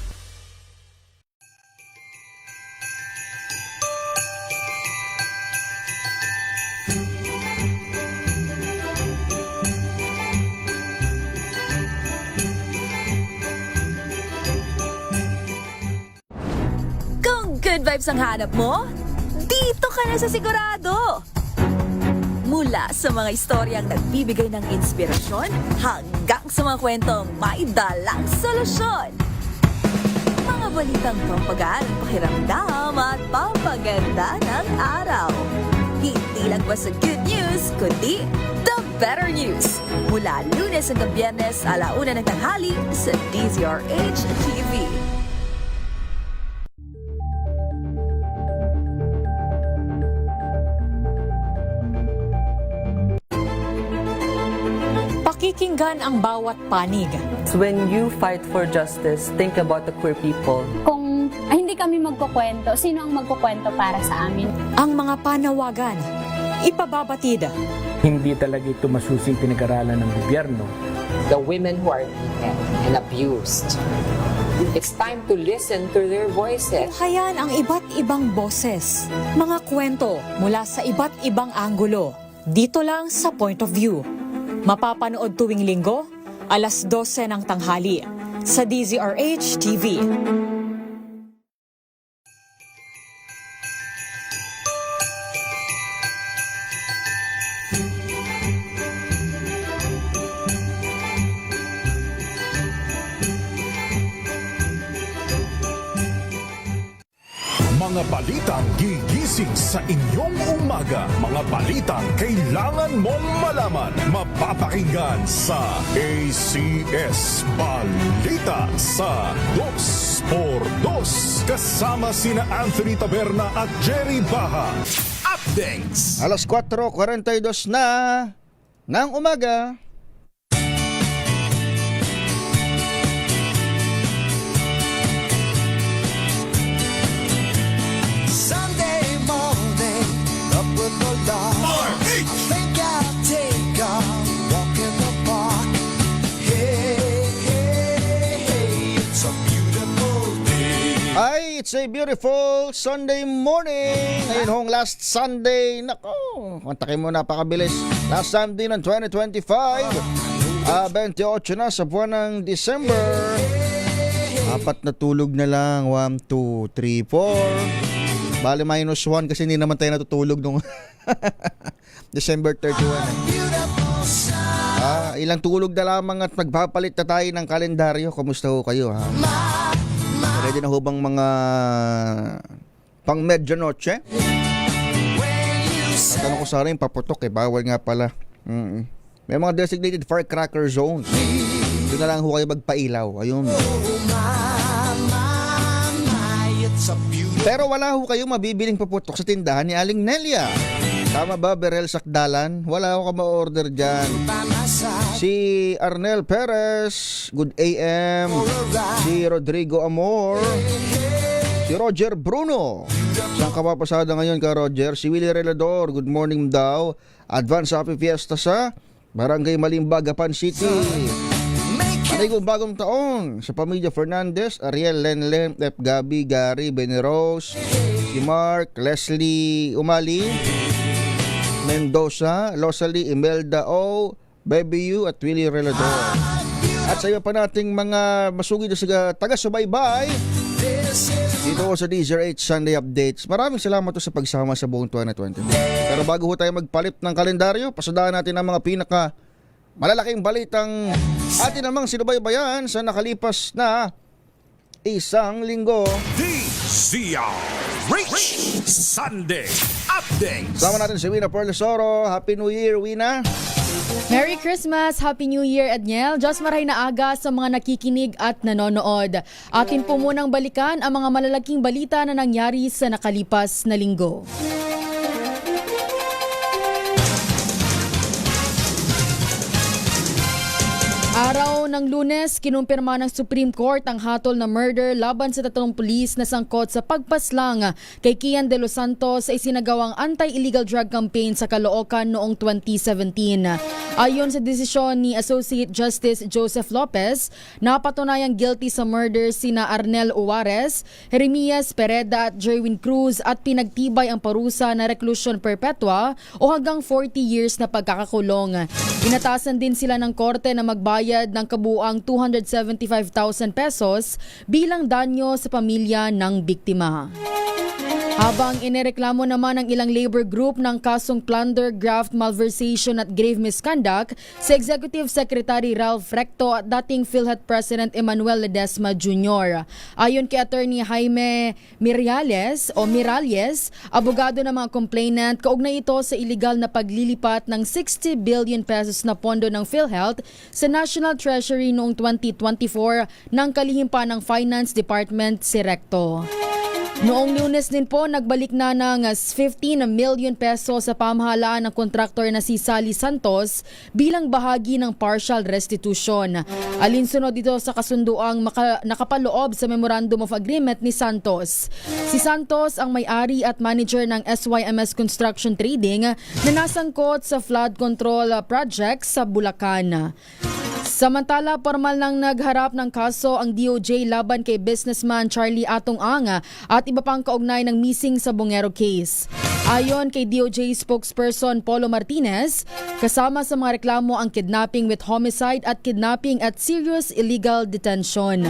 Good vibes ang hanap mo? Dito ka na sa Sigurado! Mula sa mga istoryang nagbibigay ng inspirasyon hanggang sa mga kwentong may dalang solusyon. Mga balitang pampagaan ang pakiramdam at pampaganda ng araw. Hindi lang ba sa good news, kundi the better news. Mula Lunes hanggang Biyernes, 1:00 ng tanghali sa DZRH TV. Pakikinggan ang bawat panig. So when you fight for justice, think about the queer people. Kung hindi kami magkukwento, sino ang magkukwento para sa amin? Ang mga panawagan, ipababatid. Hindi talaga ito masusing pinag-aralan ng gobyerno. The women who are beaten and abused. It's time to listen to their voices. Tunghayan ang iba't ibang boses, mga kwento mula sa iba't ibang anggulo. Dito lang sa Point of View. Mapapanood tuwing linggo, alas 12 ng tanghali sa DZRH TV. Mga balitang gigising sa inyong umaga. Mga balitang kailangan mong malaman. Mapapakinggan sa ACS Balita sa 2x2. Kasama sina Anthony Taberna at Jerry Baha. Updates! Alas 4:42 na ng umaga. Ay, it's a beautiful Sunday morning. Ngayon hong last Sunday. Nako, kontakin mo, napakabilis. Last Sunday ng 2025. 28 na sa buwan ng December. 4 na tulog na lang. 1, 2, 3, 4. Bali -1 kasi hindi naman tayo natutulog nung December 31. Ilang tulog na lamang at magpapalit na tayo ng kalendaryo. Kumusta ho kayo, ha? Ready na ho bang mga pang medianoche? Tatanong ko sana yung paputok, bawal nga pala. May mga designated firecracker zones. Doon na lang ho kayo magpailaw. Ayun. Pero wala ho kayo mabibiling paputok sa tindahan ni Aling Nelia. Tama ba, Berel Sakdalan? Wala ako ma-order dyan. Si Arnel Perez, good AM. Si Rodrigo Amor. Si Roger Bruno. Saan ka papasada ngayon ka, Roger? Si Willie Relador, good morning daw. Advance Happy Fiesta sa Barangay Malimbag, Gapan City. Panigong bagong taon sa pamilya Fernandez, Ariel, Lenlen, F. Gabi, Gary, Benny Rose, si Mark, Leslie Umali, Mendoza, Rosalie, Imelda O, Baby U at Willie Relador. At sa iba pa nating mga masugid na taga-subaybay dito sa DZRH Sunday Updates. Maraming salamat sa pagsama sa buong 2020. Pero bago tayo magpalit ng kalendaryo, pasadahan natin ang mga pinaka malalaking balitang atin namang sinubaybayan sa nakalipas na isang linggo. DZRH Sunday Updates! Sama natin si Wina Perlesoro. Happy New Year, Wina! Merry Christmas! Happy New Year, Edniel! Diyos maray na aga sa mga nakikinig at nanonood. Atin po munang balikan ang mga malalaking balita na nangyari sa nakalipas na linggo. Araw ng Lunes, kinumpirma ng Supreme Court ang hatol na murder laban sa 3 pulis na sangkot sa pagpaslang kay Kian De Los Santos sa isinagawang anti-illegal drug campaign sa Caloocan noong 2017. Ayon sa desisyon ni Associate Justice Joseph Lopez, napatunayang guilty sa murder sina Arnel Uwarez, Jeremias Pereda at Jerwin Cruz at pinagtibay ang parusa na reclusion perpetua o hanggang 40 years na pagkakakulong. Inatasan din sila ng korte na magbayad ng kabuuang 275,000 pesos bilang danyo sa pamilya ng biktima. Habang inireklamo naman ng ilang labor group ng kasong plunder, graft, malversation at grave misconduct sa Executive Secretary Ralph Recto at dating PhilHealth President Emmanuel Ledesma Jr. Ayon kay Attorney Jaime Miralles, abogado ng mga complainant, kaugnay ito sa iligal na paglilipat ng 60 billion pesos na pondo ng PhilHealth sa National Treasury noong 2024 ng kalihim pa ng Finance Department si Recto. Noong Lunes din po, nagbalik na ng 15 million peso sa pamahalaan ng kontraktor na si Sally Santos bilang bahagi ng partial restitution. Alinsunod dito sa kasunduang nakapaloob sa Memorandum of Agreement ni Santos. Si Santos ang may-ari at manager ng SYMS Construction Trading na nasangkot sa flood control project sa Bulacan. Samantala, formal nang nagharap ng kaso ang DOJ laban kay businessman Charlie Atong Ang at iba pang kaugnay ng missing sa Bungero case. Ayon kay DOJ spokesperson Polo Martinez, kasama sa mga reklamo ang kidnapping with homicide at kidnapping at serious illegal detention.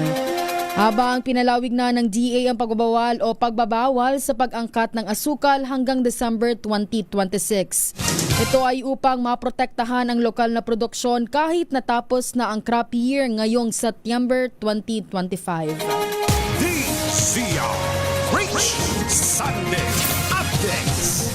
Habang pinalawig na ng DA ang pagbabawal sa pag-angkat ng asukal hanggang December 2026. Ito ay upang maprotektahan ang lokal na produksyon kahit natapos na ang crop year ngayong September 2025. DZRH Sunday Updates.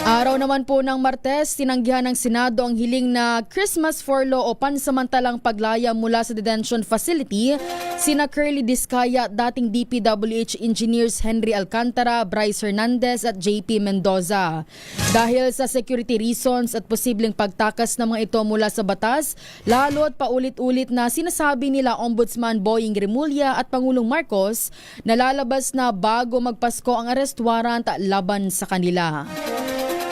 Araw naman po ng Martes, tinanggihan ng Senado ang hiling na Christmas furlough o pansamantalang paglaya mula sa detention facility sina Curly Discaya, dating DPWH Engineers Henry Alcantara, Bryce Hernandez at JP Mendoza. Dahil sa security reasons at posibleng pagtakas ng mga ito mula sa batas, lalo't paulit-ulit na sinasabi nila Ombudsman Boying Remulla at Pangulong Marcos na lalabas na bago magpasko ang arrest warrant laban sa kanila.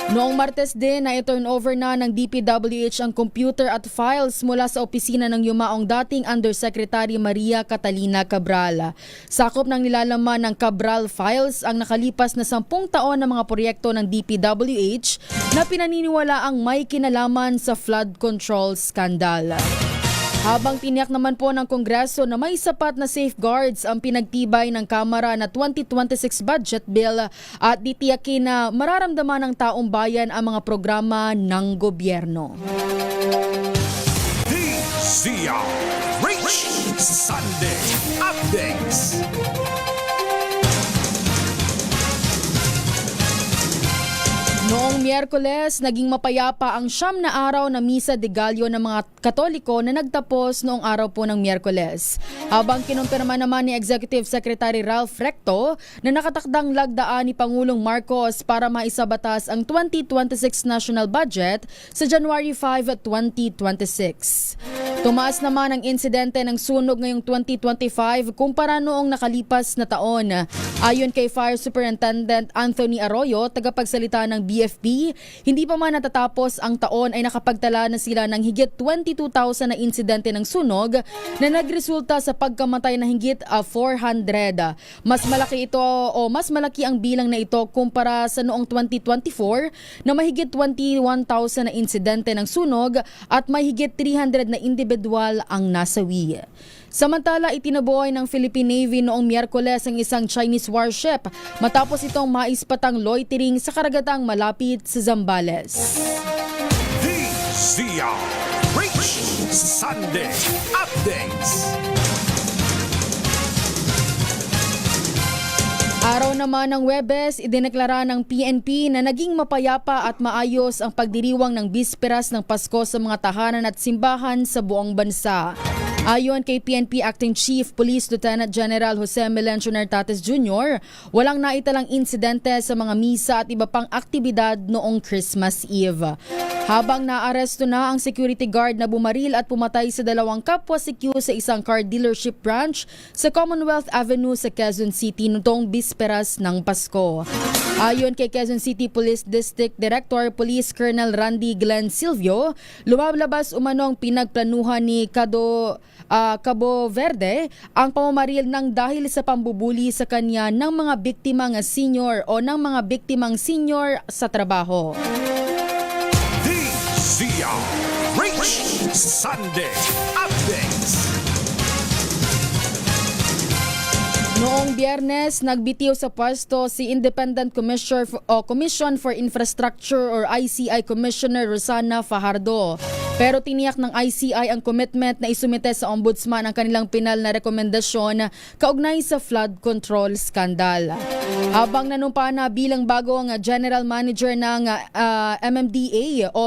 Noong Martes din na i-turn over na ng DPWH ang computer at files mula sa opisina ng yumaong dating Undersecretary Maria Catalina Cabral. Sakop ng nilalaman ng Cabral files ang nakalipas na 10 taon na mga proyekto ng DPWH na pinaniniwala ang may kinalaman sa flood control scandal. Habang tiniyak naman po ng Kongreso na may sapat na safeguards ang pinagtibay ng Kamara na 2026 budget bill at ditiyakin na mararamdaman ng taong bayan ang mga programa ng gobyerno. DZRH Sunday Updates. Noong Miyerkules, naging mapayapa ang 9 na araw na Misa de Gallo ng mga Katoliko na nagtapos noong araw po ng Miyerkules. Habang kinumpirma naman ni Executive Secretary Ralph Recto na nakatakdang lagdaan ni Pangulong Marcos para maisabatas ang 2026 national budget sa January 5, 2026. Tumaas naman ang insidente ng sunog ngayong 2025 kumpara noong nakalipas na taon. Ayon kay Fire Superintendent Anthony Arroyo, tagapagsalita ng BFP, hindi pa man natatapos ang taon ay nakapagtala na sila ng higit 22,000 na insidente ng sunog na nagresulta sa pagkamatay na higit 400. Mas malaki ang bilang na ito kumpara sa noong 2024 na mahigit 21,000 na insidente ng sunog at mahigit 300 na individual ang nasawi. Samantala, itinabuhay ng Philippine Navy noong Miyerkules ang isang Chinese warship matapos itong maispatang loitering sa karagatang malapit sa Zambales. DZRH Sunday Updates. Araw naman ng Huwebes, idineklara ng PNP na naging mapayapa at maayos ang pagdiriwang ng bisperas ng Pasko sa mga tahanan at simbahan sa buong bansa. Ayon kay PNP Acting Chief Police Lieutenant General Jose Melencio Nartates Jr., walang naitalang insidente sa mga misa at iba pang aktibidad noong Christmas Eve. Habang naaresto na ang security guard na bumaril at pumatay sa 2 kapwa CQ sa isang car dealership branch sa Commonwealth Avenue sa Quezon City noong bisperas ng Pasko. Ayon kay Quezon City Police District Director Police Colonel Randy Glenn Silvio, lumalabas umanong pinagplanuhan ni Cabo Verde ang pamamaril ng dahil sa pambubuli sa kanya ng mga biktimang senior o ng mga biktimang senior sa trabaho. DZRH Sunday Updates. Noong Biyernes, nagbitiw sa pwesto si Independent Commission for Infrastructure or ICI Commissioner Rosana Fajardo. Pero tiniyak ng ICI ang commitment na isumite sa Ombudsman ang kanilang pinal na rekomendasyon kaugnay sa flood control scandal. Habang nanumpa na bilang bagong General Manager ng MMDA o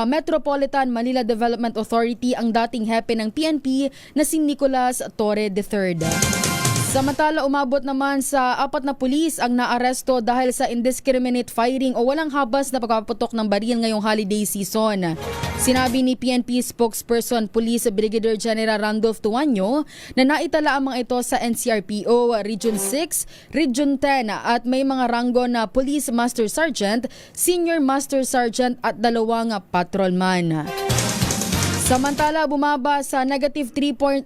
Metropolitan Manila Development Authority ang dating hepe ng PNP na si Nicolas Torre III. Samantala, umabot naman sa 4 na pulis ang naaresto dahil sa indiscriminate firing o walang habas na pagpaputok ng baril ngayong holiday season. Sinabi ni PNP spokesperson Police Brigadier General Randolph Tuanyo na naitala ang mga ito sa NCRPO Region 6, Region 10 at may mga ranggo na Police Master Sergeant, Senior Master Sergeant at 2 patrolman. Samantala, bumaba sa negative 3%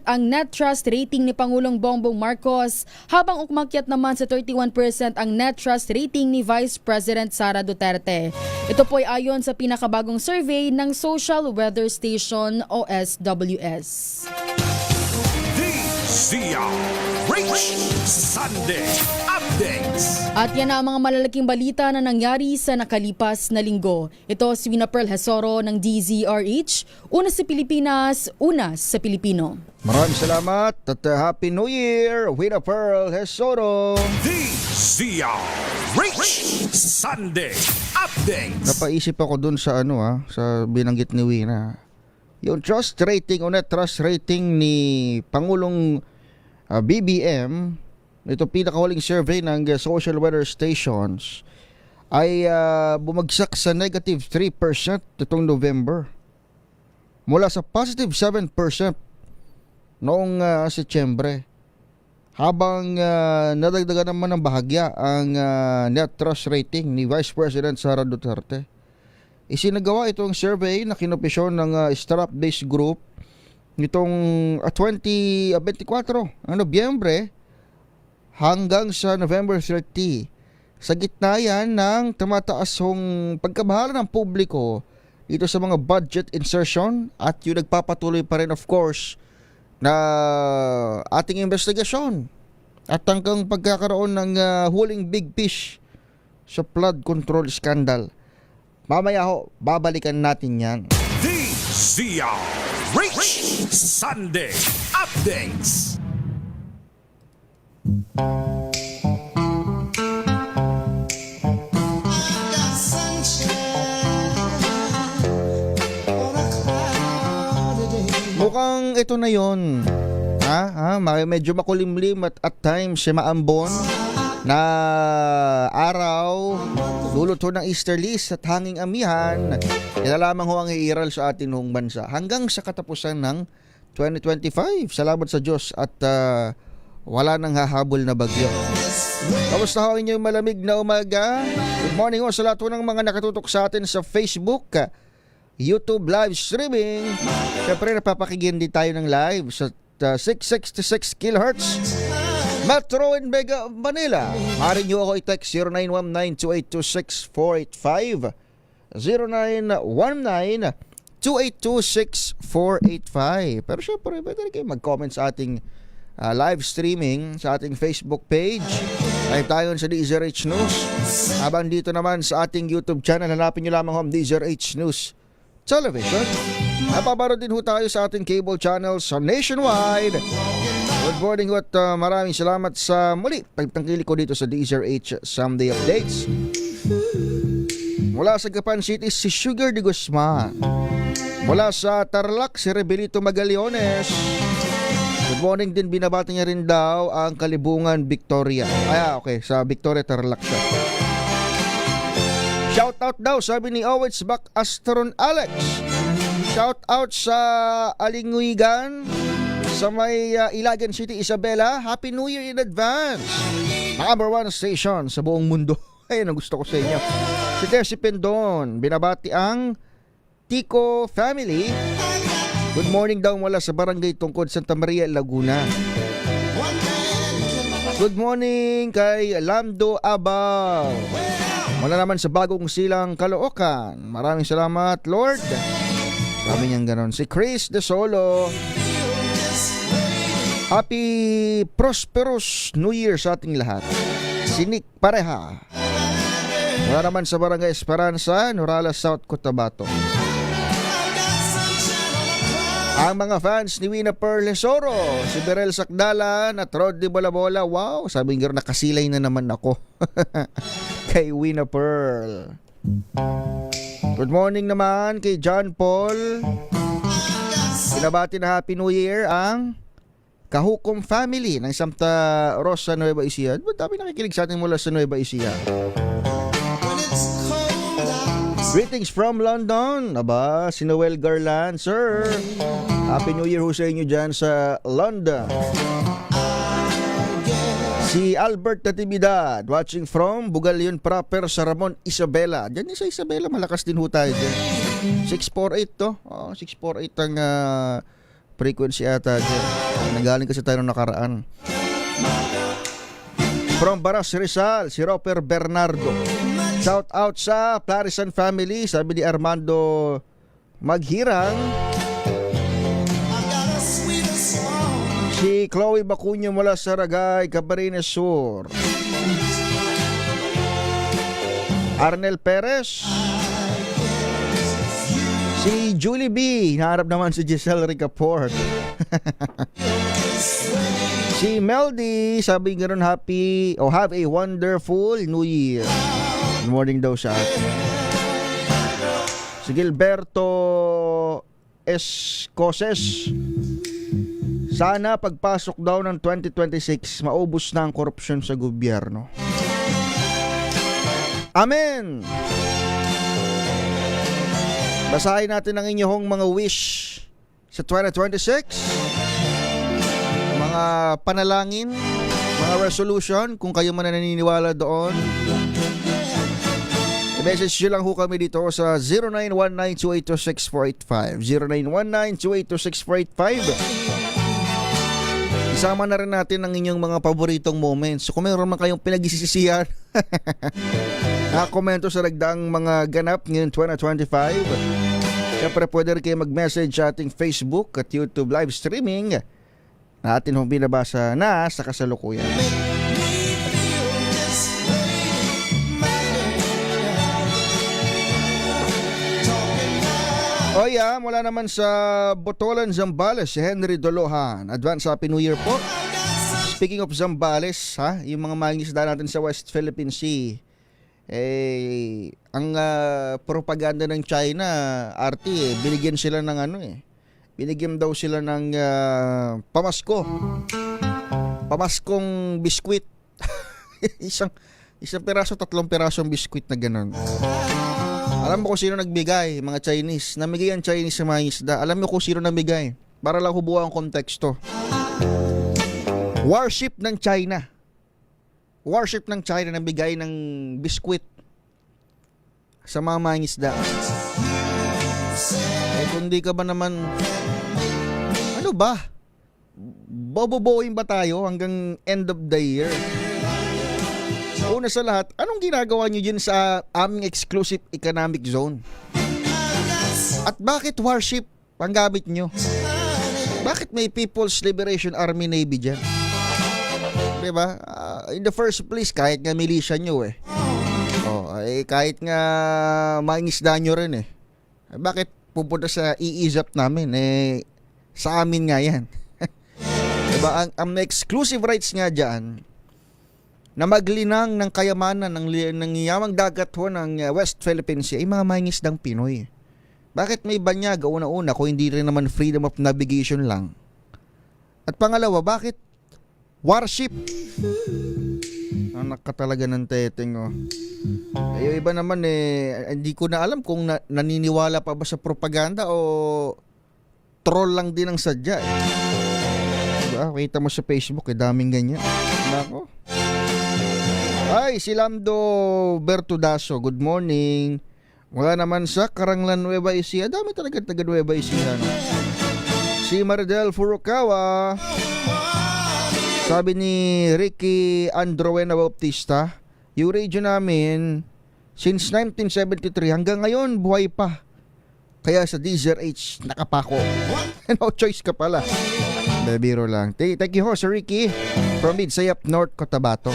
ang net trust rating ni Pangulong Bongbong Marcos habang umakyat naman sa 31% ang net trust rating ni Vice President Sara Duterte. Ito po ay ayon sa pinakabagong survey ng Social Weather Station o SWS. Rich Sunday Updates. At yan na ang mga malalaking balita na nangyari sa nakalipas na linggo. Ito si Wina Pearl Hesoro ng DZRH. Una sa Pilipinas, una sa Pilipino. Maraming salamat at Happy New Year, Wina Pearl Hesoro. Rich Sunday Updates. Napaisip ako dun sa sa binanggit ni Wina. Yung trust rating o net trust rating ni Pangulong BBM, ito pinakahuling survey ng Social Weather Stations, ay bumagsak sa negative 3% itong November. Mula sa positive 7% noong Setyembre. Habang nadagdagan naman ng bahagya ang net trust rating ni Vice President Sara Duterte. Isinagawa itong survey na kinopisyon ng Strap-based group nitong 24 ang Nobyembre hanggang sa November 30. Sa gitna yan ng tumataasong pagkabahala ng publiko dito sa mga budget insertion at yung nagpapatuloy pa rin of course na ating investigasyon at hanggang pagkakaroon ng huling big fish sa flood control scandal. Mamaya ho, babalikan natin yan. Rich Sunday Updates. Mukhang ito na yon. Medyo makulimlim at times maambon na araw, luluto ng Easterlies at hanging amihan. Yan lamang ho ang iiral sa atin hong bansa hanggang sa katapusan ng 2025. Salamat sa Diyos at wala nang hahabol na bagyo. Kamusta ho inyong malamig na umaga? Good morning ho sa lahat ng mga nakatutok sa atin sa Facebook, YouTube live streaming. Siyempre napapakinggan din tayo ng live sa 666 kHz Metro and Mega Manila. Maaari nyo ako i-text 0919-2826-485 0919-2826-485. Pero syempre, pwede rin kayo mag-comment sa ating live streaming sa ating Facebook page. Live tayo sa DZRH News. Habang dito naman sa ating YouTube channel, hanapin nyo lamang home DZRH News Television. Napaparo din ho tayo sa ating cable channels sa nationwide. Good morning at maraming salamat sa muli pagtangkili ko dito sa DZRH Sunday Updates. Mula sa Gapan City, si Sugar de Guzman. Mula sa Tarlac, si Rebelito Magaliones. Good morning din, binabati niya rin daw ang Kalibungan Victoria. Okay, sa Victoria Tarlac siya. Shout out daw, sabi ni Owits Back Astron Alex. Shout out sa Alinguigan, sa may Ilagan City, Isabela. Happy New Year in advance. Number 1 station sa buong mundo. Ayun ang gusto ko sa inyo. Si Tercy Pendon, binabati ang Tico family. Good morning daw mula sa Barangay Tungkod, Santa Maria, Laguna. Good morning kay Lamdo Abaw. Mula naman sa Bagong Silang, Caloocan. Maraming salamat, Lord. Sabi niyang ganon. Si Chris De Solo. Happy prosperous New Year sa ating lahat. Si Nick Pareha. Mula naman sa Barangay Esperanza, Norala, South Cotabato. Ang mga fans ni Wina Pearl Hesoro, si Berel Sakdalan at Rod de Bolabola. Wow, sabi nga nakasilay na naman ako kay Wina Pearl. Good morning naman kay John Paul. Pinabati na Happy New Year ang Kahukom family ng Santa Rosa, Nueva Ecija. Dami nakikinig sa atin mula sa Nueva Ecija. Greetings from London. Aba, si Noel Garland, sir. Happy New Year ho sa inyo dyan sa London. Si Albert Natividad, watching from Bugalyon proper sa Ramon Isabela. Diyan sa Isabela, malakas din ho tayo dyan. 648 to. 648 ang frequency ata dyan. Nagaling kasi tayo nung nakaraan. From Baras Rizal, si Roper Bernardo. Shout out sa Clarisan family, sabi ni Armando Maghirang. Si Chloe Bacuño mula sa Ragay, Camarines Sur. Arnel Perez. Si Julie B. Naharap naman si Giselle Ricaport. Si Meldy, sabi nga ron happy o have a wonderful New Year. Good morning daw sa atin. Si Gilberto Escoses. Sana pagpasok daw ng 2026, maubos na ang korupsyon sa gobyerno. Amen! Basahin natin ang inyong mga wish sa 2026. Mga panalangin, mga resolution, kung kayo man naniniwala doon. I-message nyo lang ho kami dito sa 0919-282-6485. 0919-282-6485. Isama na rin natin ang inyong mga paboritong moments. So kung mayroon man kayong pinagsisisihan, nakakomento sa nagdaang mga ganap ngayon 2025. Siyempre pwede rin kayo mag-message sa ating Facebook at YouTube live streaming na atin hong binabasa na sa kasalukuyan. O yeah, mula naman sa Botolan, Zambales, si Henry Dolohan. Advance Happy New Year po. Speaking of Zambales, yung mga mangingisda natin sa West Philippine Sea, ang propaganda ng China, RT, binigyan sila ng binigyan daw sila ng pamasko. Pamaskong biskwit. isang piraso, 3 pirasong biskwit na ganun. Alam mo kung sino nagbigay, mga Chinese. Namigay ang Chinese sa mga isda. Alam mo kung sino namigay. Para lang hubuha ang konteksto. Warship ng China. Warship ng China namigay ng biskwit sa mga mangisda. Kung di ka ba naman, ano ba? Boboboing ba tayo hanggang end of the year? Una sa lahat, anong ginagawa nyo dyan sa aming exclusive economic zone? At bakit warship ang gamit nyo? Bakit may People's Liberation Army Navy dyan? Diba? In the first place, kahit nga militia nyo kahit nga mangisda nyo rin bakit pupunta sa iizap namin? Sa amin nga yan. Diba? Ang exclusive rights nga dyan, na maglinang ng kayamanan ng yamang dagat ho ng West Philippine Sea ay mga mangingisdang Pinoy. Bakit may banyag una-una kung hindi rin naman freedom of navigation lang? At pangalawa, bakit warship? Anak ka talaga ng teteng yung iba naman hindi ko na alam kung naniniwala pa ba sa propaganda o troll lang din ang sadya diba? Kita mo sa Facebook daming ganyan. Nako. Ay, si Lamdo Bertudaso, good morning. Wala naman sa Karanglan, Nueva Ecija. Dami talaga taga Nueva Ecija. Si Maridel Furukawa, sabi ni Ricky Androwena Bautista, yung radio namin, since 1973 hanggang ngayon, buhay pa. Kaya sa DZRH, nakapako. No choice ka pala. Biro lang. Thank you ho, Sir Ricky, from Midsayap, North Cotabato.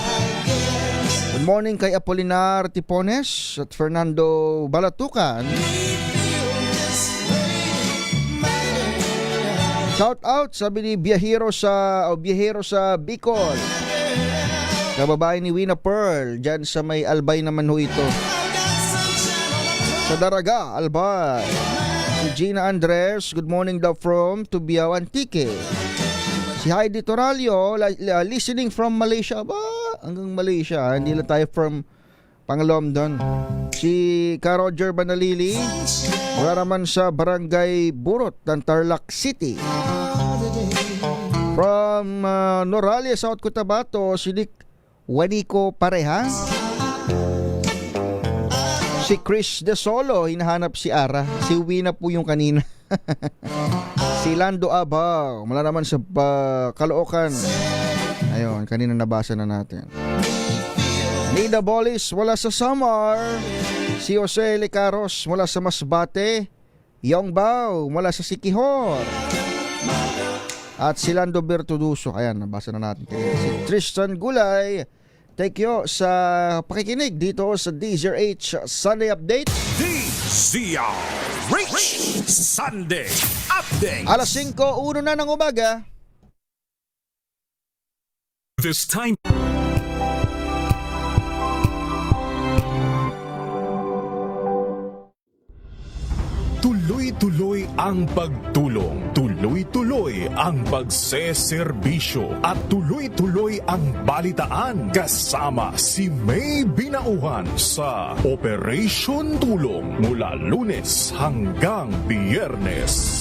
Good morning kay Apolinar Tipones at Fernando Balatucan. Shout out, sabi ni Biyahero sa Bicol. Kababae ni Wina Pearl, dyan sa may Albay naman ho ito. Sa Daraga, Albay. Si Gina Andres, good morning daw from Tubiao, Antique. Si Heidi Toralio, listening from Malaysia. Ba, hanggang Malaysia. Hindi lang tayo from Pangalomdon. Si Ka Roger Banalili, mula naman sa Barangay Burot ng Tarlac City. From Noralia, South Cotabato, si Nick Wanico Pareha. Si Chris De Solo, hinahanap si Ara. Si Uwi na po yung kanina. Si Lando Abaw, mula naman sa Caloocan. Ayun, kanina nabasa na natin. Nida Bolis, wala sa Samar. Si Jose Lecaros, mula sa Masbate. Yong Bao, mula sa Siquijor. At si Lando Bertuduso, ayan, nabasa na natin. Si Tristan Gulay, thank you sa pakikinig dito sa DZRH Sunday Update. DZRH Sunday Update. Alas 5:01 na ng umaga. This time. Tuloy-tuloy ang pagtulong, tuloy-tuloy ang pagseserbisyo, at tuloy-tuloy ang balitaan kasama si May Binauhan sa Operation Tulong mula Lunes hanggang Biyernes.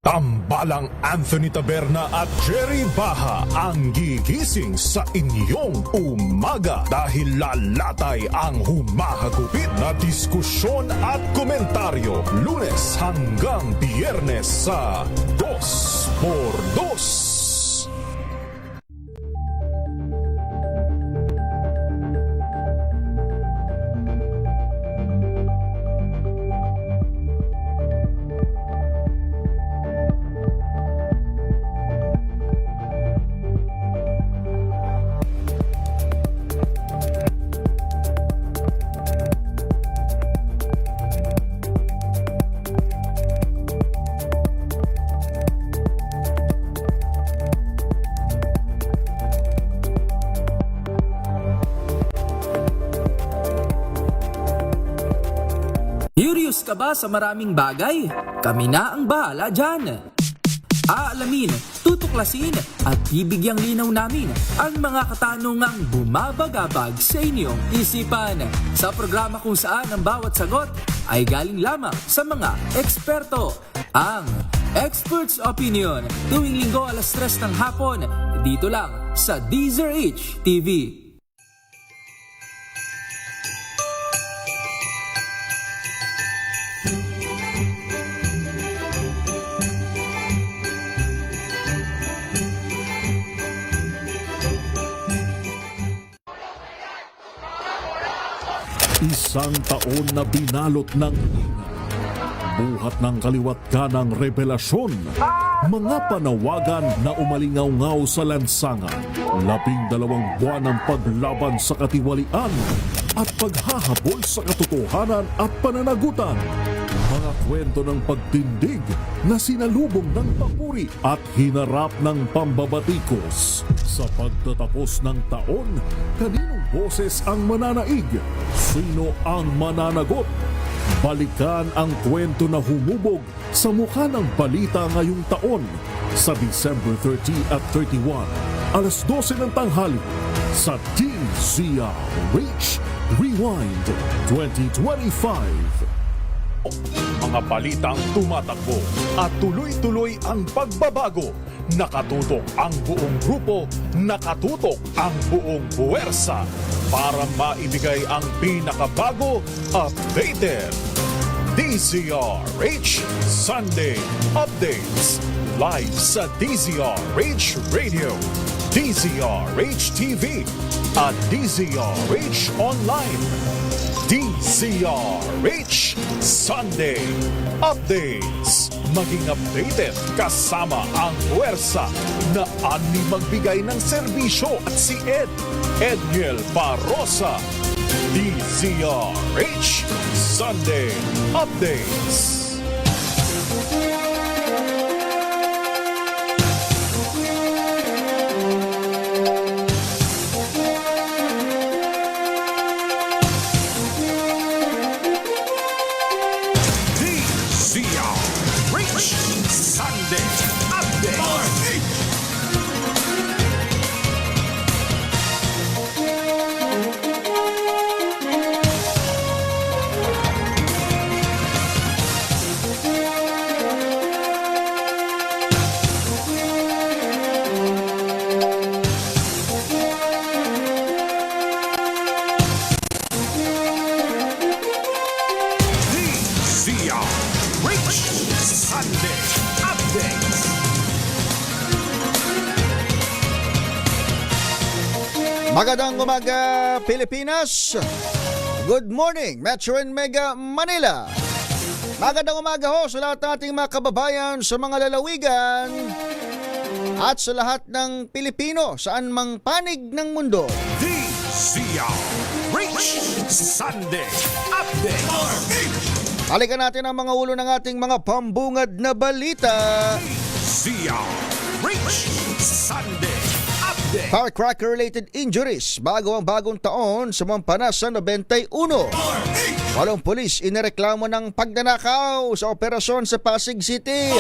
Tambalang Anthony Taberna at Jerry Baha ang gigising sa inyong umaga dahil lalatay ang humahagupit na diskusyon at komentaryo Lunes hanggang Biyernes sa 2x2. Curious ka ba sa maraming bagay? Kami na ang bahala dyan. Aalamin, tutuklasin at bibigyang linaw namin ang mga katanungang bumabagabag sa inyong isipan. Sa programa kung saan ang bawat sagot ay galing lamang sa mga eksperto. Ang Expert's Opinion, tuwing linggo alas 3 ng hapon, dito lang sa DZRH TV. Isang taon na binalot ng ingat, buhat ng kaliwat kanang revelasyon, mga panawagan na umalingaw-ngaw sa lansangan, 12 buwan ng paglaban sa katiwalian at paghahabol sa katotohanan at pananagutan. Mga kwento ng pagtindig na sinalubong ng papuri at hinarap ng pambabatikos. Sa pagtatapos ng taon, kaninong boses ang mananaig? Sino ang mananagot? Balikan ang kwento na humubog sa mukha ng balita ngayong taon sa December 30 at 31, alas 12 ng tanghali sa DZRH Rewind 2025. Mga balitang tumatakbo at tuloy-tuloy ang pagbabago. Nakatutok ang buong grupo, nakatutok ang buong puwersa para maibigay ang pinakabago, updated DZRH Sunday Updates. Live sa DZRH Radio, DZRH TV at DZRH Online. DZRH Sunday Updates. Maging updated kasama ang puwersa na ani magbigay ng serbisyo at si Edniel Parosa. DZRH Sunday Updates. Magandang umaga, Pilipinas. Good morning, Metro and Mega Manila. Magandang umaga ho sa lahat ng ating mga kababayan sa mga lalawigan at sa lahat ng Pilipino saan mang panig ng mundo. DZRH Sunday Update. Balikan natin ang mga ulo ng ating mga pambungad na balita. DZRH Sunday Update. Firecracker-related injuries bago ang bagong taon sa Mampanas sa 91. 8 pulis inireklamo ng pagnanakaw sa operasyon sa Pasig City.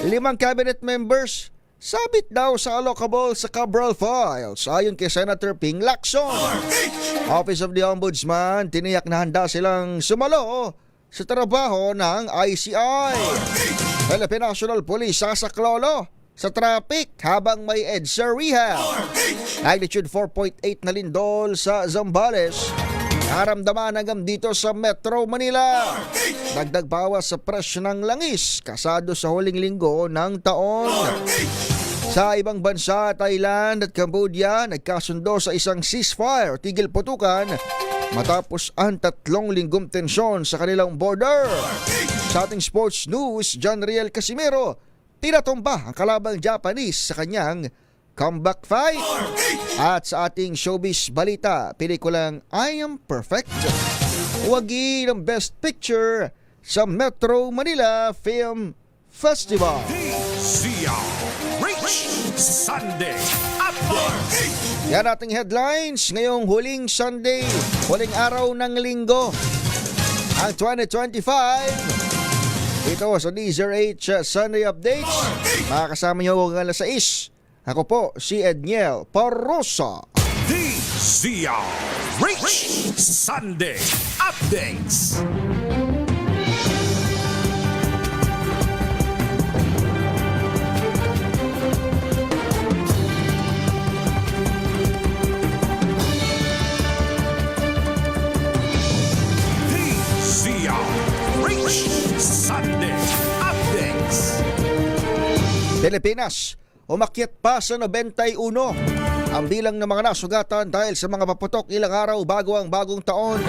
5 cabinet members sabit daw sa allocable sa Cabral Files ayon kay Senator Ping Lacson. Office of the Ombudsman tiniyak na handa silang sumalo sa trabaho ng ICI. Philippine National Police sasaklolo sa traffic habang may EDSA rehab. Magnitude 4.8 na lindol sa Zambales naramdaman hanggang dito sa Metro Manila. Dagdag bawas sa presyo ng langis kasado sa huling linggo ng taon. Sa ibang bansa, Thailand at Cambodia nagkasundo sa isang ceasefire, tigil putukan, matapos ang 3 linggong tensyon sa kanilang border. Sa ating sports news, John Riel Casimiro tinatumba ang kalabang Japanese sa kanyang comeback fight. At sa ating showbiz balita, pelikulang I Am Perfect, uwagi ng Best Picture sa Metro Manila Film Festival. DZRH Sunday Update. Yan ating headlines ngayong huling Sunday, huling araw ng linggo, ang 2025. Ito sa DZRH Sunday Updates. Makakasama niyo hanggang alas 6. Ako po si Edniel Parrosa. DZRH Sunday Updates. DZRH Sunday Updates. Pilipinas, umakyat pa sa 91 ang bilang ng mga nasugatan dahil sa mga paputok ilang araw bago ang bagong taon.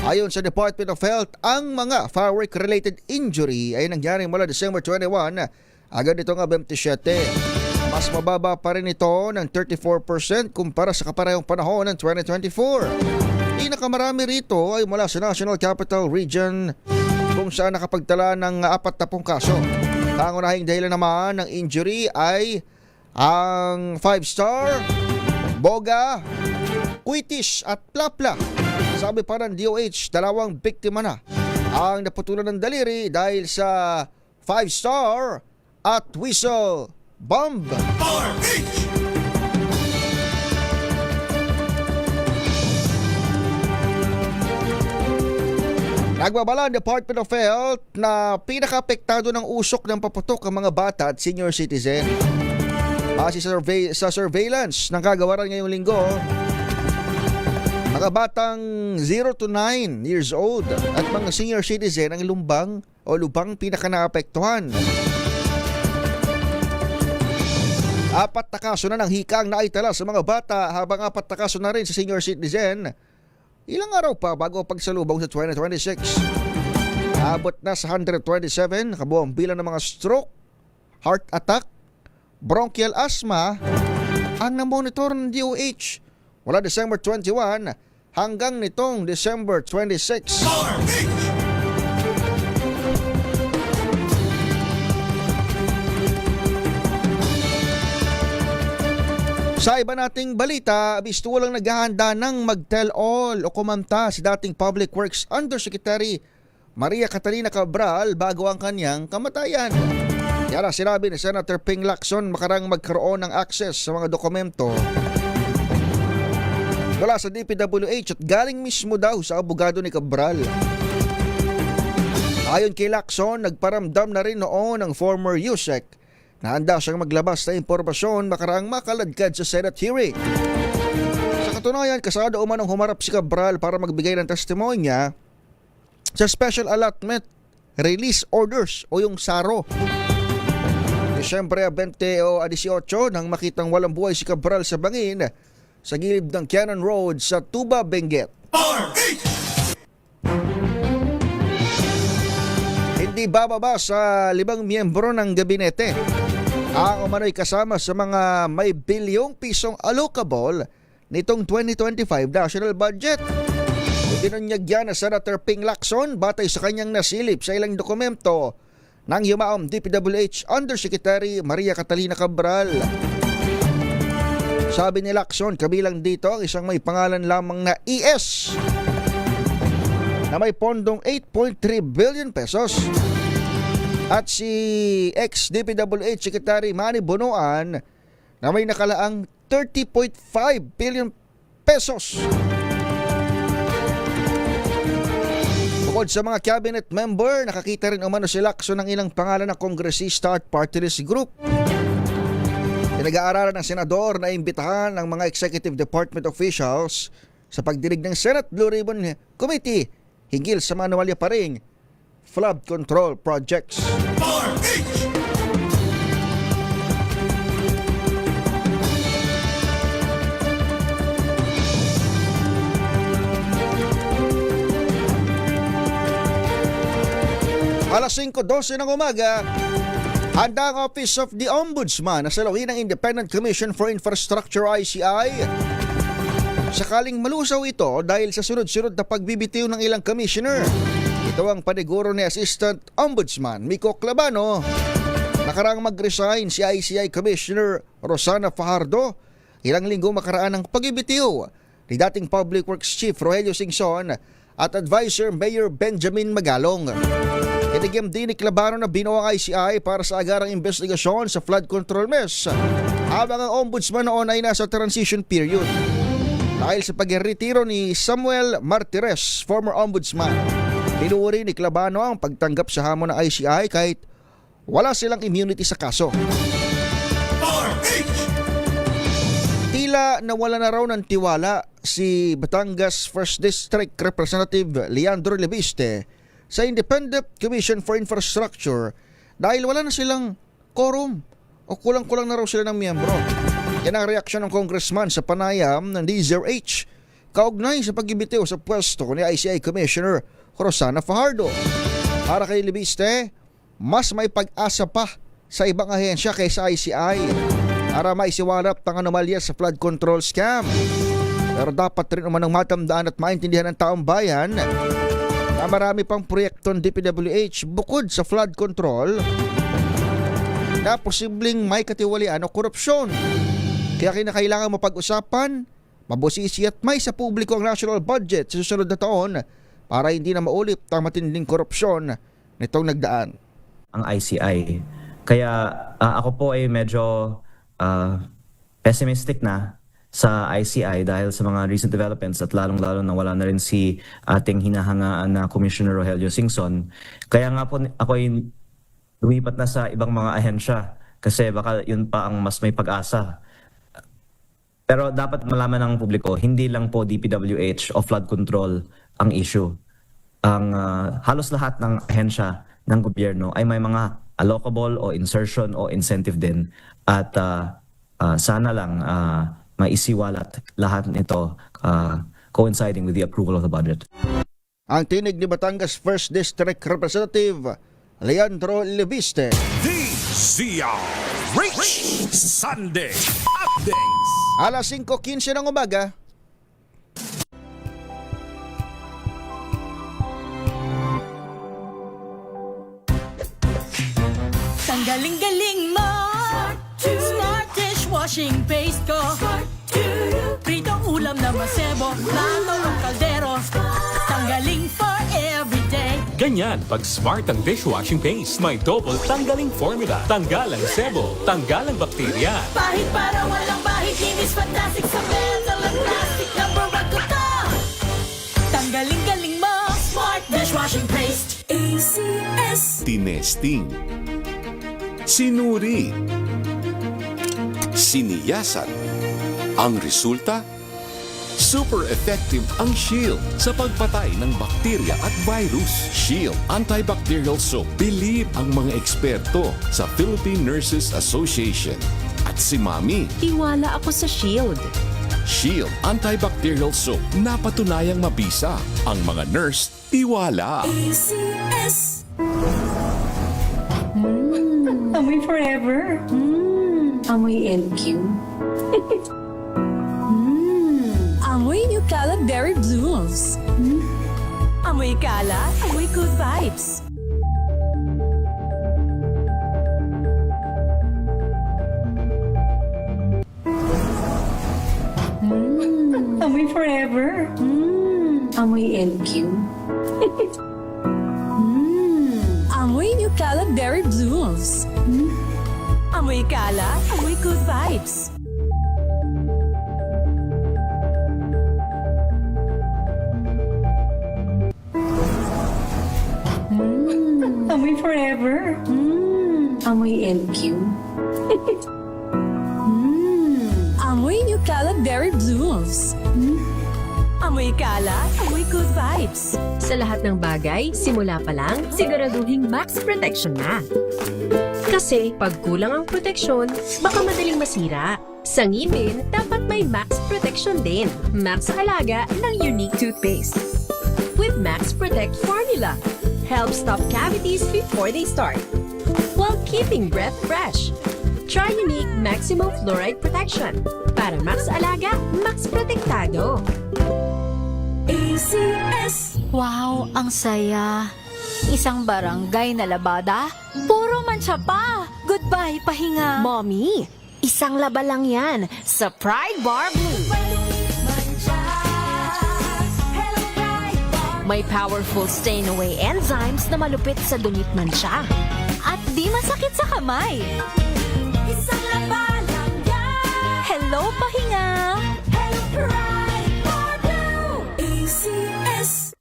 Ayon sa Department of Health, ang mga firework-related injury ay nangyari mula December 21 agad nitong 27. Mas mababa pa rin ito ng 34% kumpara sa kaparehong panahon ng 2024. Pinakamarami rito ay mula sa National Capital Region kung saan nakapagtala ng 40 kaso. Pangunahing dahilan naman ng injury ay ang 5-star, Boga, Quitis at Plapla. Sabi pa ng DOH, 2 biktima na ang naputulan ng daliri dahil sa 5-star at Whistle Bomb. Nagbabala ang Department of Health na pinaka-apektado ng usok ng paputok ang mga bata at senior citizen. Base sa surveillance ng kagawaran ngayong linggo, mga batang 0 to 9 years old at mga senior citizen ang lubang pinaka-naapektuhan. 4 na kaso na ng hika ang naitala sa mga bata habang 4 na kaso na rin sa senior citizen. Ilang araw pa bago pagsalubong sa 2026. Abot na sa 127 kabuang bilang ng mga stroke, heart attack, bronchial asthma ang namonitor ng DOH mula December 21 hanggang nitong December 26. Sa iba nating balita, bisto lang naghahanda ng mag-tell-all o kumanta si dating Public Works Undersecretary Maria Catalina Cabral bago ang kanyang kamatayan. Kaya sinabi ni Senator Ping Lacson makarang magkaroon ng access sa mga dokumento mula sa DPWH at galing mismo daw sa abogado ni Cabral. Ayon kay Lacson, nagparamdam na rin noon ang former USEC na handa siyang maglabas na impormasyon makaraang makaladkad sa Senate hearing. Sa katunayan, kasado umanong humarap si Cabral para magbigay ng testimonya sa Special Allotment Release Orders o yung SARO. Disyembre 20 o 18 nang makitang walang buhay si Cabral sa bangin sa gilid ng Cannon Road sa Tuba, Benguet. Hindi bababa sa 5 miyembro ng gabinete ang umano'y kasama sa mga may bilyong pisong allocable nitong 2025 national budget. Binunyag yan na Senator Ping Lacson batay sa kanyang nasilip sa ilang dokumento ng yumaong DPWH Undersecretary Maria Catalina Cabral. Sabi ni Lacson, kabilang dito ang isang may pangalan lamang na ES na may pondong 8.3 billion pesos. At si ex-DPWH Secretary Manny Bonoan na may nakalaang 30.5 billion pesos. Bukod sa mga cabinet member, nakakita rin umano si Lacson ng ilang pangalan ng kongresista at party list group. Pinag-aaralan ng senador na imbitahan ng mga executive department officials sa pagdinig ng Senate Blue Ribbon Committee hinggil sa manualya pa ring flood control projects. Alas 5:12 ng umaga, handa ang Office of the Ombudsman na saluhin ng Independent Commission for Infrastructure ICI. Sakaling malusaw ito dahil sa sunod-sunod na pagbibitiw ng ilang commissioner. Ito ang paniguro ni Assistant Ombudsman Miko Clavano. Nakaraang mag-resign si ICI Commissioner Rosana Fajardo ilang linggo makaraan ng pagbibitiw ni dating Public Works Chief Rogelio Singson at Advisor Mayor Benjamin Magalong. Kinigam din ni Clavano na binuo ang ICI para sa agarang investigasyon sa flood control mess habang ang ombudsman noon ay nasa transition period. Dahil sa pag-retiro ni Samuel Martires, former ombudsman, pinuri ni Clavano ang pagtanggap sa hamon ng ICI kahit wala silang immunity sa kaso. Tila nawala na raw ng tiwala si Batangas 1st District Representative Leandro Leviste sa Independent Commission for Infrastructure dahil wala na silang quorum o kulang-kulang na raw sila ng miyembro. Yan ang reaksyon ng congressman sa panayam ng DZRH kaugnay sa pagbibitiw sa pwesto ni ICI Commissioner Rosana Fajardo. Para kay Leviste, mas may pag-asa pa sa ibang ahensya kaysa ICI para maisiwalat ang anomalya sa flood control scam. Pero dapat rin umanong matandaan at maintindihan ng taong bayan na marami pang proyektong DPWH bukod sa flood control na posibleng may katiwalian o korupsyon. Kaya kinakailangan mapag-usapan, mabusisi at may sa publiko ang national budget sa susunod na taon para hindi na maulit ang matinding korupsyon nitong nagdaan. Ang ICI. Kaya ako po ay medyo pessimistic na sa ICI dahil sa mga recent developments at lalong-lalo na wala na rin si ating hinahangaan na Commissioner Rogelio Singson. Kaya nga po ako ay lumipat na sa ibang mga ahensya kasi baka yun pa ang mas may pag-asa. Pero dapat malaman ng publiko, hindi lang po DPWH o flood control ang issue. Ang halos lahat ng ahensya ng gobyerno ay may mga allocable o insertion o incentive din. At sana lang maisiwalat lahat nito coinciding with the approval of the budget. Ang tinig ni Batangas 1st District Representative Leandro Leviste. DZRH Sunday Updates. Alas 5:15 ng umaga. Tanggaling-galing mo Smart dishwashing paste ko Pritong ulam na masebo Plato ng kaldero Tanggaling for everyday. Ganyan pag smart ang dishwashing paste. May double tanggaling formula. Tanggal ang sebo, tanggal ang bakterya. Bahid para walang bahid. Linis fantastic sa metal at plastic. Number 1 ko to. Tanggaling-galing mo Smart dishwashing paste. ACS. Tinesting. Sinuri. Siniyasan. Ang resulta? Super effective ang Shield sa pagpatay ng bakterya at virus. Shield Antibacterial Soap. Believe ang mga eksperto sa Philippine Nurses Association. At si Mami. Tiwala ako sa Shield. Shield Antibacterial Soap, napatunayang mabisa. Ang mga nurse, tiwala. Amoy forever. Amoy LQ. Amoy New Cala Berry Blooms. Amoy Cala, amoy good vibes. Amoy forever. Amoy LQ. Amoy New Cala Berry Blooms. Amoy Cala, amoy good vibes. Amoy forever. Amoy LQ. Amoy New Cala Berry Blooms. Amoy Cala, amoy good vibes. Sa lahat ng bagay, simula pa lang, siguraduhing max protection na. Kasi pag kulang ang proteksyon, baka madaling masira. Sa ngipin, dapat may max protection din. Max Alaga ng Unique Toothpaste. With Max Protect Formula, helps stop cavities before they start, while keeping breath fresh. Try Unique Maximum Fluoride Protection. Para Max Alaga, Max Protektado. ACS. Wow, ang saya. Isang barangay na labada, puro mancha pa. Goodbye, pahinga. Mommy, isang laba lang yan sa Pride Bar Blue. May powerful stain-away enzymes na malupit sa dunit mancha. At di masakit sa kamay. Isang laba lang yan. Hello, pahinga. Hello, Pride Bar Blue. ACS.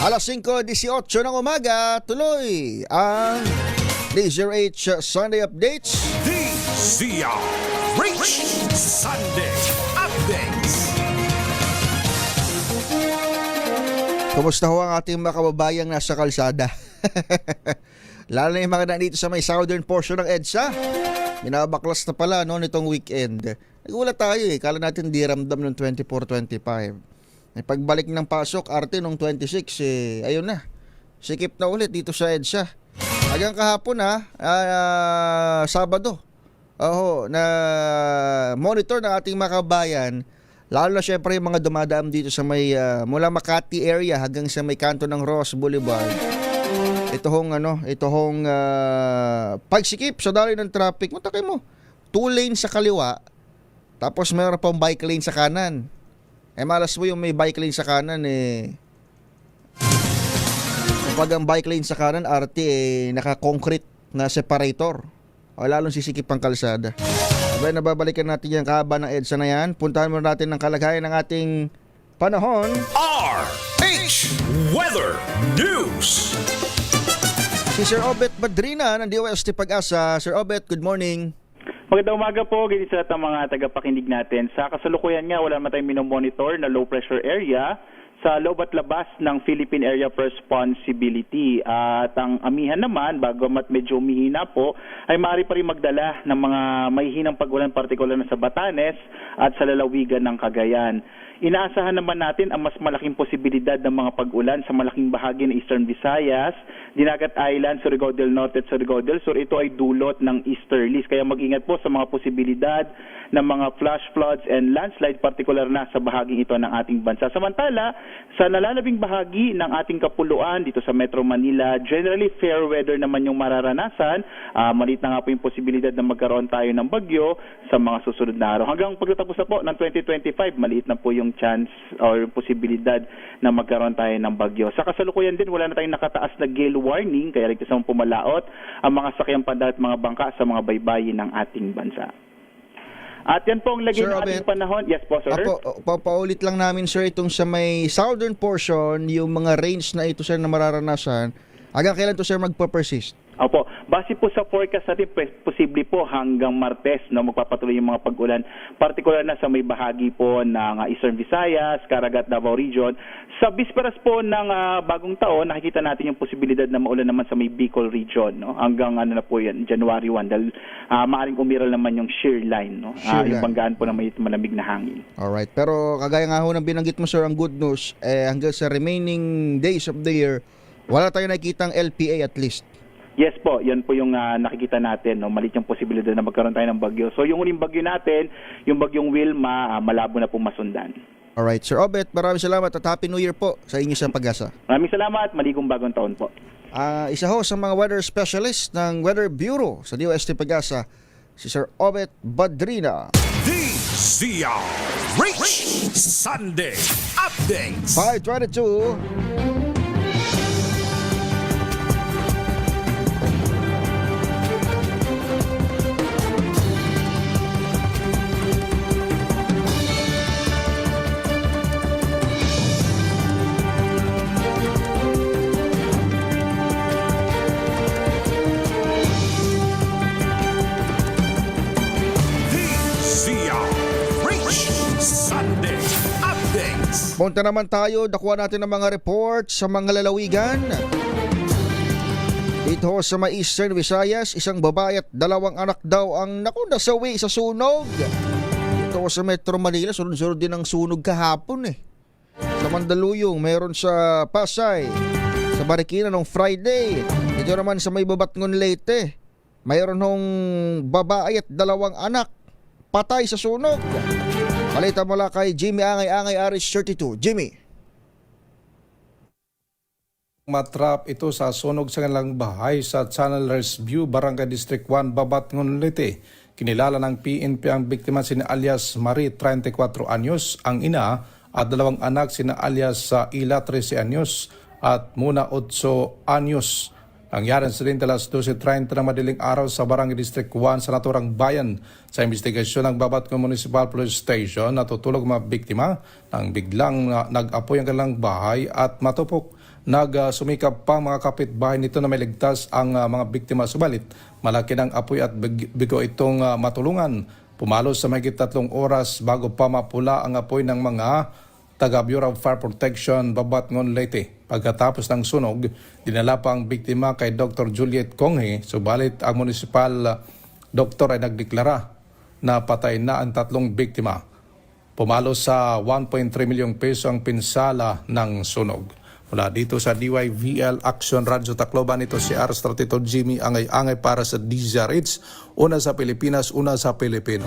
Alas 5:18 ng umaga, tuloy ang DZRH Sunday Updates. DZRH Sunday Updates. Kumusta ho ang ating mga kababayang nasa kalsada? Lalo na yung mga nandito sa may southern portion ng EDSA. Minabaklas na pala no, nitong weekend. Nagulat tayo kala natin di ramdam ng 24-25. May pagbalik ng pasok, arte nung 26, ayun na. Sikip na ulit dito sa EDSA. Hanggang kahapon Sabado. Na monitor ng ating mga kabayan, lalo na syempre yung mga dumadaan dito sa may mula Makati area hanggang sa may kanto ng Ross Boulevard. Ito hong pagsikip sa daloy ng traffic. Matakay mo, 2 lanes sa kaliwa, tapos mayroon pang bike lane sa kanan. Malas mo yung may bike lane sa kanan kapag ang bike lane sa kanan naka-concrete na separator o lalong sisikip ang kalsada. Sabay nababalikan natin yung kahaba ng EDSA na yan. Puntahan muna natin ang kalagayan ng ating panahon. RH Weather News. Si Sir Obet Badrina ng DOST Pag-asa. Sir Obet, good morning. Magandang umaga po, ganyan sa lahat ng mga tagapakinig natin. Sa kasalukuyan nga, wala naman tayong minomonitor na low pressure area sa loob at labas ng Philippine Area of Responsibility. At ang amihan naman, bagamat medyo umihina po, ay maaari pa rin magdala ng mga mahihinang pag-ulan, partikular na sa Batanes at sa lalawigan ng Cagayan. Inaasahan naman natin ang mas malaking posibilidad ng mga pag-ulan sa malaking bahagi ng Eastern Visayas, Dinagat Island, Surigao del Norte at Surigao del Sur. Ito ay dulot ng easterlies, kaya mag-ingat po sa mga posibilidad ng mga flash floods and landslide, partikular na sa bahaging ito ng ating bansa. Samantala, sa nalalabing bahagi ng ating kapuluan dito sa Metro Manila, generally fair weather naman yung mararanasan. Maliit na nga po yung posibilidad na magkaroon tayo ng bagyo sa mga susunod na araw. Hanggang pagtatapos na po ng 2025, maliit na po yung chance or yung posibilidad na magkaroon tayo ng bagyo. Sa kasalukuyan din, wala na tayong nakataas na gale warning, kaya ligtas ang pumalaot ang mga sakyang panda at mga bangka sa mga baybayin ng ating bansa. At yan po ang lagay ng ating panahon. Yes po, sir. Paulit lang namin, sir, itong sa may southern portion, yung mga range na ito, sir, na mararanasan, hanggang kailan to, sir, magpa-persist? Opo, base po sa forecast natin, posible po hanggang Martes magpapatuloy yung mga pag-ulan, particular na sa may bahagi po ng Eastern Visayas, Caraga, Davao Region. Sa bisperas po ng bagong taon, nakikita natin yung posibilidad na maulan naman sa may Bicol Region, hanggang na po yan, January 1, dahil maaaring umiral naman yung shear line, yung banggaan po na may malamig na hangin. Alright, pero kagaya nga ho ng binanggit mo, sir, ang good news, hanggang sa remaining days of the year, wala tayong nakikitang LPA at least. Yes po, yan po yung nakikita natin, maliit yung posibilidad na magkaroon tayo ng bagyo. So yung uling bagyo natin, yung bagyong Wilma, malabo na po masundan. Alright, Sir Obet, maraming salamat at Happy New Year po sa inyo sa Pag-asa. Maraming salamat, maligong bagong taon po. Isa ho sa mga weather specialist ng Weather Bureau sa DOST Pag-asa, si Sir Obet Badrina. DZRH Sunday Updates. 5:22. Sunday Updates. Punta naman tayo, dakuha natin ang mga report sa mga lalawigan. Dito sa may Eastern Visayas, isang babae at 2 anak daw ang nasawi sa sunog. Dito sa Metro Manila, sunod-sunod din ang sunog kahapon Sa Mandaluyong, mayroon sa Pasay, sa Marikina nung Friday. Dito naman sa may Babatngon Leyte, mayroon hong babae at 2 anak patay sa sunog. Balita mula kay Jimmy Angay, RH32. Jimmy. Matrap ito sa sunog sa kanilang bahay sa Channelers View, Barangay District 1, Babatngon, Leyte. Kinilala ng PNP ang biktima sina alias Marie, 34 anyos, ang ina at 2 anak sina alias Ila, 13 anyos at Muna, 8 anyos. Nangyari sa rin alas 12:30 ng madaling araw sa Barangay District 1 sa naturang bayan. Sa investigasyon ng Babatngon Municipal Police Station, natutulog mga biktima nang biglang nag-apoy ang kanilang bahay at matupok. Nagsumikap pa mga kapitbahay nito na may ligtas ang mga biktima, subalit malaki ng apoy at bigo itong matulungan. Pumalo sa mahigit 3 oras bago pa mapula ang apoy ng mga taga Bureau of Fire Protection, Babatngon, Leyte. Pagkatapos ng sunog, dinala pa ang biktima kay Dr. Juliet Conghe, subalit ang municipal doktor ay nagdeklara na patay na ang 3 biktima. Pumalo sa 1.3 milyong peso ang pinsala ng sunog. Mula dito sa DYVL Action Radio Tacloban, ito si RH32 Jimmy Angay para sa DZRH, una sa Pilipinas, una sa Pilipino.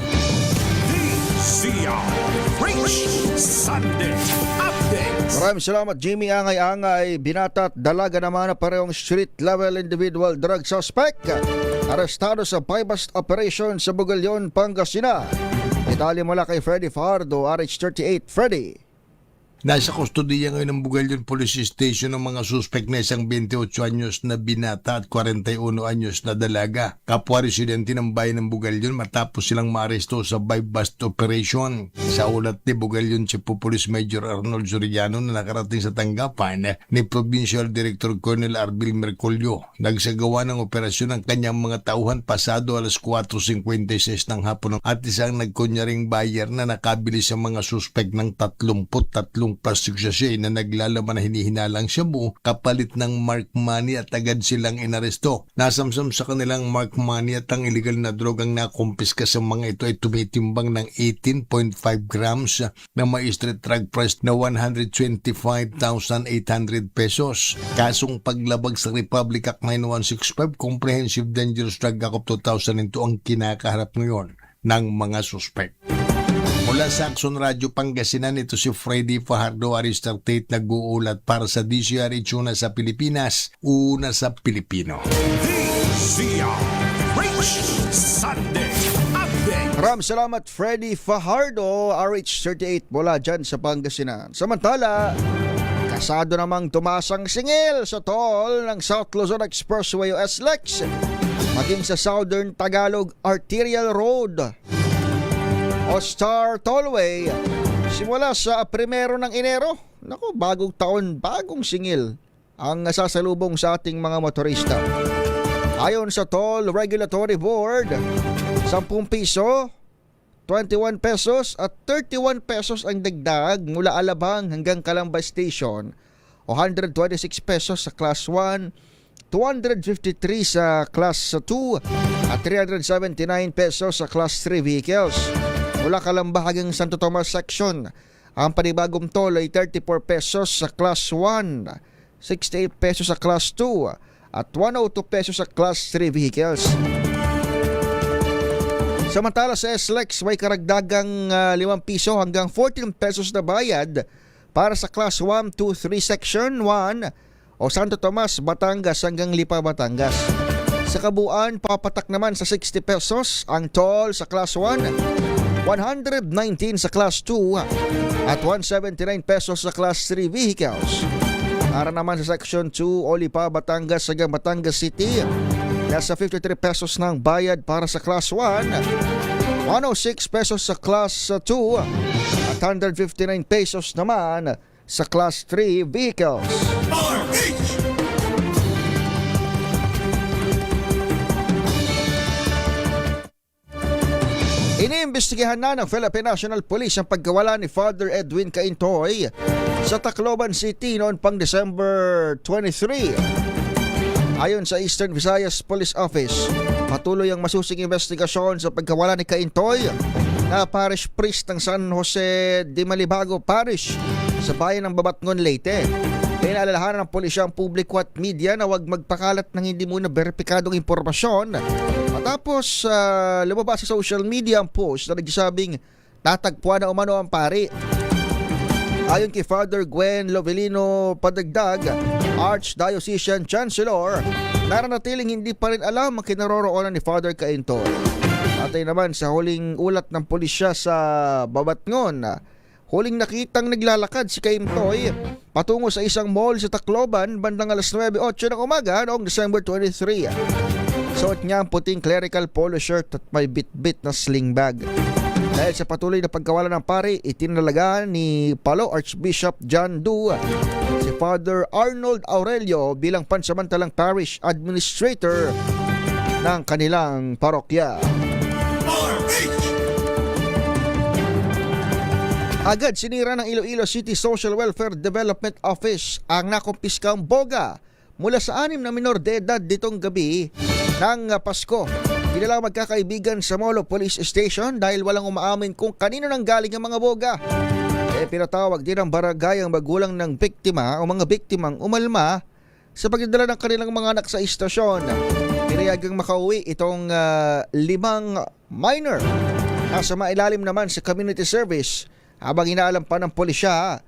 DZRH Sunday Updates. Maraming salamat, Jimmy Angay. Binata at dalaga naman na parehong street-level individual drug suspect. Arestado sa bypass operation sa Bugalyon, Pangasinan. Detalye mula kay Freddy Fajardo, RH38. Freddy. Nasa kustodiya ngayon ng Bugalyon Police Station ng mga suspek na isang 28 anyos na binata at 41 anyos na dalaga. Kapwa residente ng bayan ng Bugalyon matapos silang maaresto sa bypass operation. Sa ulat ni Bugalyon Chief of Police Major Arnold Soriano na nakarating sa tanggapan ni Provincial Director Colonel Arbil Mercolio, nagsagawa ng operasyon ng kanyang mga tauhan pasado alas 4:56 ng hapon at isang nagkunyaring buyer na nakabili sa mga suspek ng 33 plastic sachet na naglalaman na hinihinalang shabu kapalit ng mark money at agad silang inaresto. Nasamsam sa kanilang mark money at ang illegal na drogang nakumpiska sa mga ito ay tumitimbang ng 18.5 grams na may street drug price na 125,800 pesos. Kasong paglabag sa Republic Act 9165 Comprehensive Dangerous Drug Act of 2002 ang kinakaharap ngayon ng mga suspek. Mula sa Action Radio Pangasinan, ito si Freddy Fajardo, RH38, nag-uulat para sa DZRH, una sa Pilipinas, una sa Pilipino. DZRH Sunday Update. Maraming salamat, Freddy Fajardo, RH38, mula dyan sa Pangasinan. Samantala, kasado namang tumasang singil sa toll ng South Luzon Expressway o SLEX, maging sa Southern Tagalog Arterial Road o Star Tollway simula sa 1 ng Enero. Naku, bagong taon, bagong singil ang sasalubong sa ating mga motorista. Ayon sa Toll Regulatory Board, 10 piso, 21 pesos at 31 pesos ang dagdag mula Alabang hanggang Calamba Station o 126 pesos sa Class 1, 253 sa Class 2 at 379 pesos sa Class 3 vehicles. Mula Calamba hanggang Santo Tomas Section, ang panibagong toll ay 34 pesos sa Class 1, 68 pesos sa Class 2 at 102 pesos sa Class 3 vehicles. Samantala sa SLEX may karagdagang 5 piso hanggang 14 pesos na bayad para sa Class 1, 2, 3 Section 1 o Santo Tomas, Batangas hanggang Lipa, Batangas. Sa kabuuan, papatak naman sa 60 pesos ang toll sa Class 1, 119 sa Class 2 at 179 pesos sa Class 3 vehicles. Para naman sa Section 2 o Lipa, Batangas hanggang Batangas City, nasa 53 pesos ng bayad para sa Class 1, 106 pesos sa Class 2 at 159 pesos naman sa Class 3 vehicles. Iniimbestigahan na ng Philippine National Police ang pagkawala ni Father Edwin Caintoy sa Tacloban City noon pang December 23. Ayon sa Eastern Visayas Police Office, patuloy ang masusing investigasyon sa pagkawala ni Caintoy na parish priest ng San Jose de Malibago Parish sa bayan ng Babatngon, Leyte. Pinaalalahanan ng pulisya ang publiko at media na huwag magpakalat ng hindi muna beripikadong impormasyon. Matapos lumabas sa social media ang post na nagsasabing tatagpuan na umano ang pari. Ayon kay Father Gwen Lovelino Padagdag, Archdiocesan Chancellor, naranatiling hindi pa rin alam ang kinaroroonan ni Father Caintoy. Atay naman sa huling ulat ng pulisya sa Babatngon, huling nakitang naglalakad si Caintoy patungo sa isang mall sa Tacloban bandang alas 9:08 ng umaga noong December 23. Suot niya ang puting clerical polo shirt at may bit-bit na sling bag. Dahil sa patuloy na pagkawala ng pari, itinalagaan ni Palo Archbishop John Du si Father Arnold Aurelio bilang pansamantalang parish administrator ng kanilang parokya. Agad sinira ng Iloilo City Social Welfare Development Office ang nakumpiskang boga mula sa 6 na minor de edad ditong gabi ng Pasko. Kinilang magkakaibigan sa Molo Police Station dahil walang umaamin kung kanino nang galing ang mga boga. Pinatawag din ng barangay ang magulang ng biktima o mga biktimang umalma sa pagdadala ng kanilang mga anak sa istasyon. Pinayagang makauwi itong 5 minor. Nasa mailalim naman sa community service habang inaalam pa ng pulisya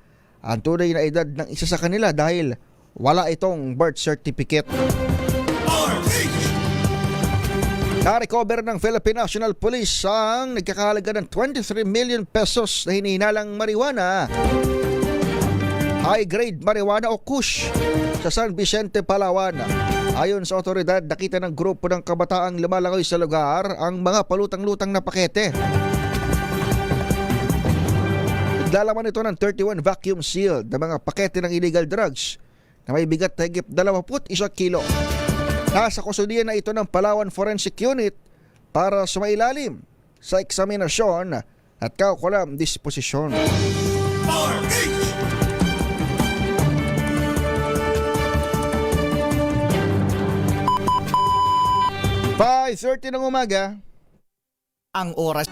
ang tunay na edad ng isa sa kanila dahil wala itong birth certificate. Na-recover ng Philippine National Police ang nagkakahalaga ng 23 million pesos na hinihinalang marijuana, high-grade marijuana o kush sa San Vicente, Palawan. Ayon sa otoridad, nakita ng grupo ng kabataang lumalangoy sa lugar ang mga palutang-lutang na pakete. Naglalaman ito ng 31 vacuum sealed na mga pakete ng illegal drugs na may bigat na higit 21 kilo. Nasa kusudian na ito ng Palawan Forensic Unit para sumailalim sa eksaminasyon at kaukulang disposisyon. 5:30 ng umaga. Ang oras.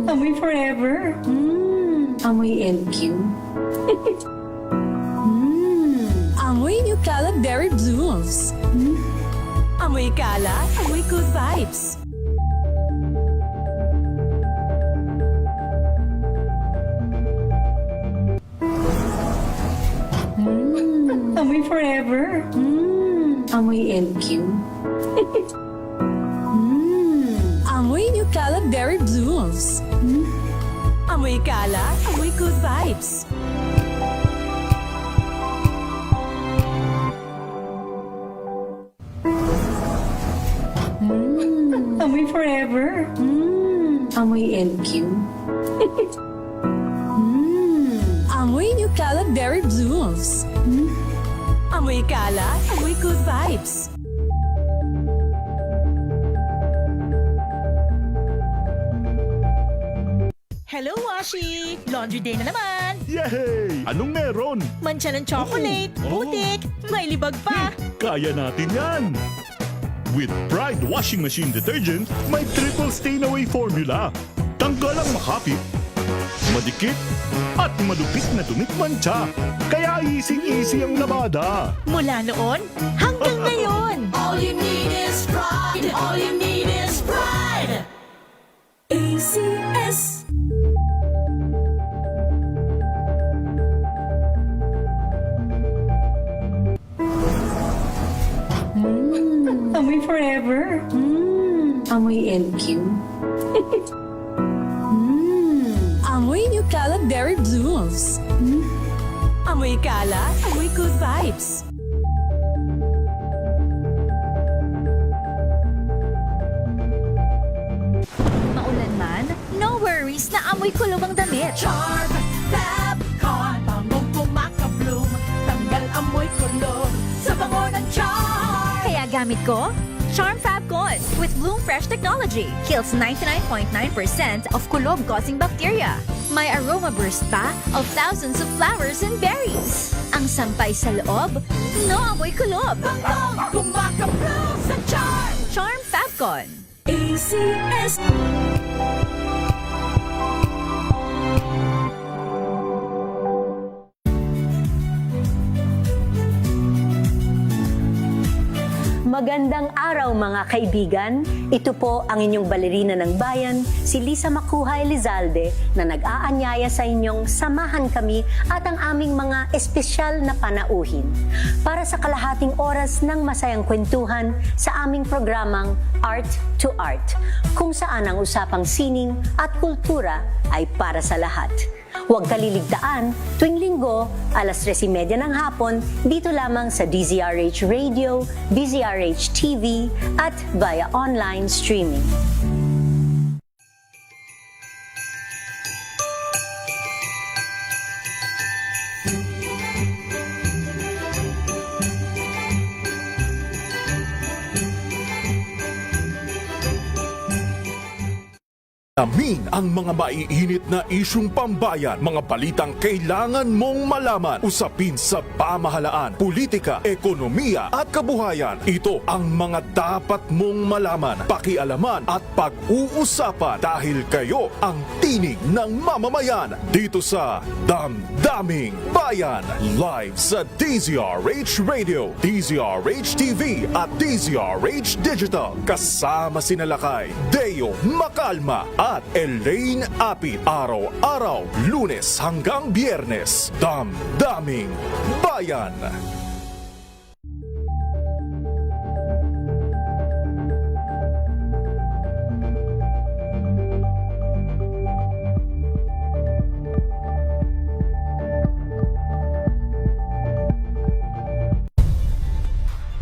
Amoy forever. Amoy LQ. Amoy New Cala Berry Blooms. Amoy Cala, amoy good vibes. Amoy forever. Amoy LQ. Amoy New Cala Berry Blooms. Amoy Cala, amoy good vibes. Amoy forever. Amoy LQ. Amoy New Calad Berry Blooms. Amoy kalat, amoy good vibes. Hello, Washi! Laundry day na naman! Yay! Anong meron? Mancha ng chocolate, putik, may libag pa! Kaya natin yan! With Pride Washing Machine Detergent, may triple stain-away formula. Tanggal ang makapit, madikit, at malupit na dumit mancha. Kaya easy-easy ang labada. Mula noon hanggang ngayon! All you need is pride. All you need is pride. ACS. Amoy forever. Amoy LQ. Amoy New Calad Berry Blooms. Amoy kalat, amoy good vibes. Maulan man, no worries na amoy kulog ang damit. Charm, Fab, Con, pangong pumakabloom, tanggal amoy kulog sa bango ng charm! Kaya gamit ko, Charm Fabcon with Bloom Fresh technology. Kills 99.9% of kulob-causing bacteria. May aroma burst pa of thousands of flowers and berries. Ang sampay sa loob, no amoy kulob. Pangong pumakabloom sa charm! Charm Fabcon. ACS. Magandang araw mga kaibigan. Ito po ang inyong balerina ng bayan, si Lisa Makuha Elizalde, na nag-aanyaya sa inyong samahan kami at ang aming mga espesyal na panauhin para sa kalahating oras ng masayang kwentuhan sa aming programang Art to Art, kung saan ang usapang sining at kultura ay para sa lahat. Huwag kaliligtaan, tuwing linggo, alas 3:30 ng hapon, dito lamang sa DZRH Radio, DZRH TV, at via online streaming. Alamin ang mga maiinit na isyung pambayan, mga balitang kailangan mong malaman, usapin sa pamahalaan, politika, ekonomiya at kabuhayan. Ito ang mga dapat mong malaman, pakialaman at pag-uusapan dahil kayo ang tinig ng mamamayan dito sa Damdaming Bayan. Live sa DZRH Radio, DZRH TV at DZRH Digital. Kasama sinalakay Deo Macalma at Elaine Apit. Araw-araw, Lunes hanggang Biyernes. Damdaming Bayan.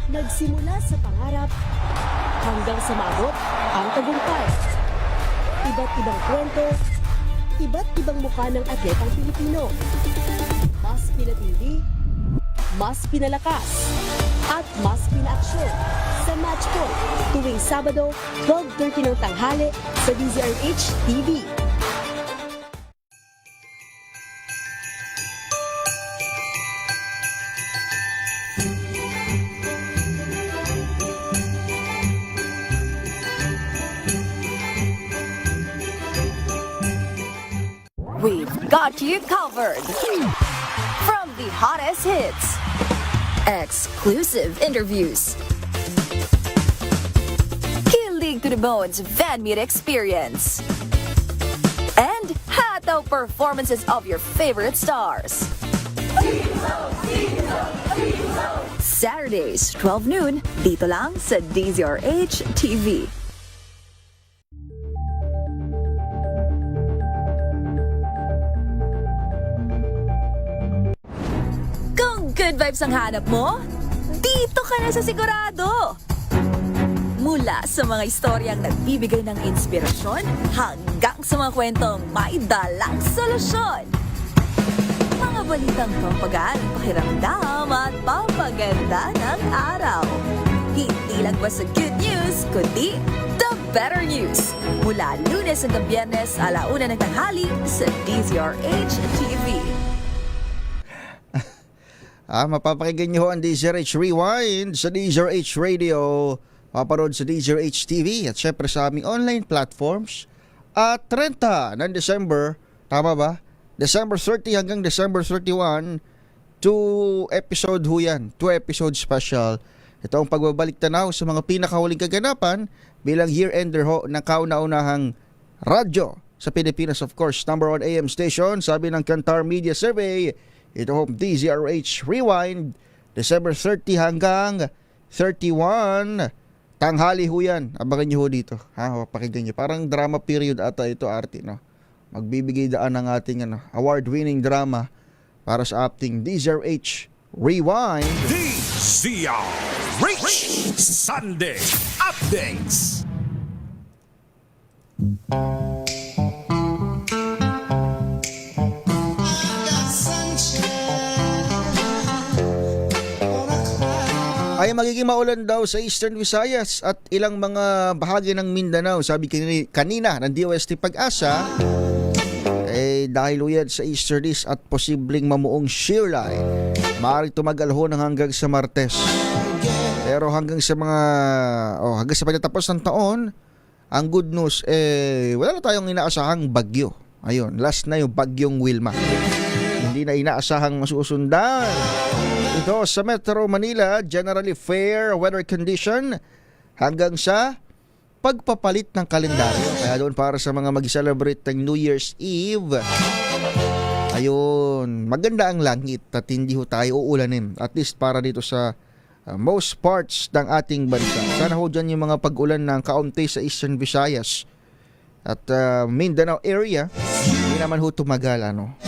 Nagsimula sa pangarap hanggang sa maabot ang tagumpay. Iba't ibang kwento, iba't ibang mukha ng atletang Pilipino. Mas pinatindi, mas pinalakas, at mas pinaaksyon sa Match Point tuwing Sabado, 12:30 ng tanghali sa DZRH TV. We've got you covered. From the hottest hits, exclusive interviews, kilig to the bones fan meet experience, and hataw performances of your favorite stars. Saturdays, 12 noon, dito lang sa DZRH TV. Good vibes ang hanap mo? Dito ka na sa Sigurado! Mula sa mga istoryang nagbibigay ng inspirasyon hanggang sa mga kwentong may dalang solusyon. Mga balitang pampagaan ang pakiramdam at pampaganda ng araw. Hindi lang basta good news, kundi the better news. Mula Lunes hanggang Biyernes, 1:00 ng tanghali sa DZRH TV. Mapapakinggan niyo ho ang DZRH Rewind sa DZRH Radio, paparod sa DZRH TV at syempre sa aming online platforms. At 30 ng December, tama ba? December 30 hanggang December 31, 2 episode ho yan, 2 episode special. Ito ang pagbabalik tanaw sa mga pinakahuling kaganapan bilang year-ender ho ng kauna-unahang radyo sa Pilipinas, of course. Number 1 AM station, sabi ng Kantar Media Survey. Ito ho, DZRH Rewind, December 30 hanggang 31. Tanghali ho yan. Abangan nyo ho dito. Pakinggan nyo. Parang drama period ata ito, Arte, no? Magbibigay daan ng ating award-winning drama para sa ating DZRH Rewind. DZRH Sunday Updates. Ay magiging maulan daw sa Eastern Visayas at ilang mga bahagi ng Mindanao. Sabi kanina ng DOST Pag-asa, dahil uyad sa easterlies at posibleng mamuong shear line, maaaring tumagal ho ng hanggang sa Martes. Pero hanggang sa pagtatapos ng taon, ang good news, wala na tayong inaasahang bagyo. Ayun, last na yung bagyong Wilma. Hindi na inaasahang masusundan. Ito sa Metro Manila, generally fair weather condition hanggang sa pagpapalit ng kalendaryo. Kaya doon para sa mga mag-celebrate ng New Year's Eve, ayun, maganda ang langit at hindi ho tayo uulanin. At least para dito sa most parts ng ating bansa. Sana ho dyan yung mga pag-ulan ng kaunti sa Eastern Visayas at Mindanao area. Hindi naman ho tumagal, ano.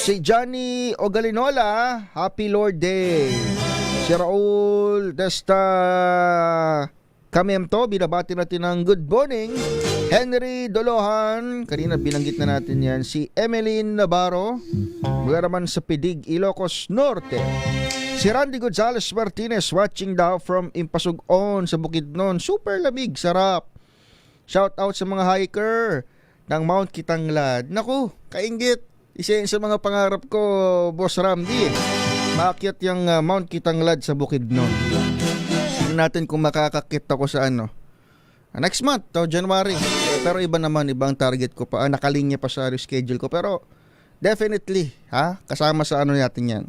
Si Johnny Ogalinola, Happy Lord Day. Si Raul Desta Kamemto, binabati natin ng good morning. Henry Dolohan, kanina binanggit na natin yan. Si Emeline Navarro, mula naman sa Pidig, Ilocos Norte. Si Randy Gonzales Martinez, watching daw from Impasugon sa Bukidnon. Super lamig, sarap. Shout out sa mga hiker ng Mount Kitanglad. Naku, kainggit. Isa yun sa mga pangarap ko, Boss Ramdi. Maakyat yung Mount Kitanglad sa Bukidnon. Tignan natin kung makakakit ako sa next month, January. Pero iba naman, ibang target ko pa. Nakalinya pa sa reschedule ko. Pero definitely, kasama sa natin yan.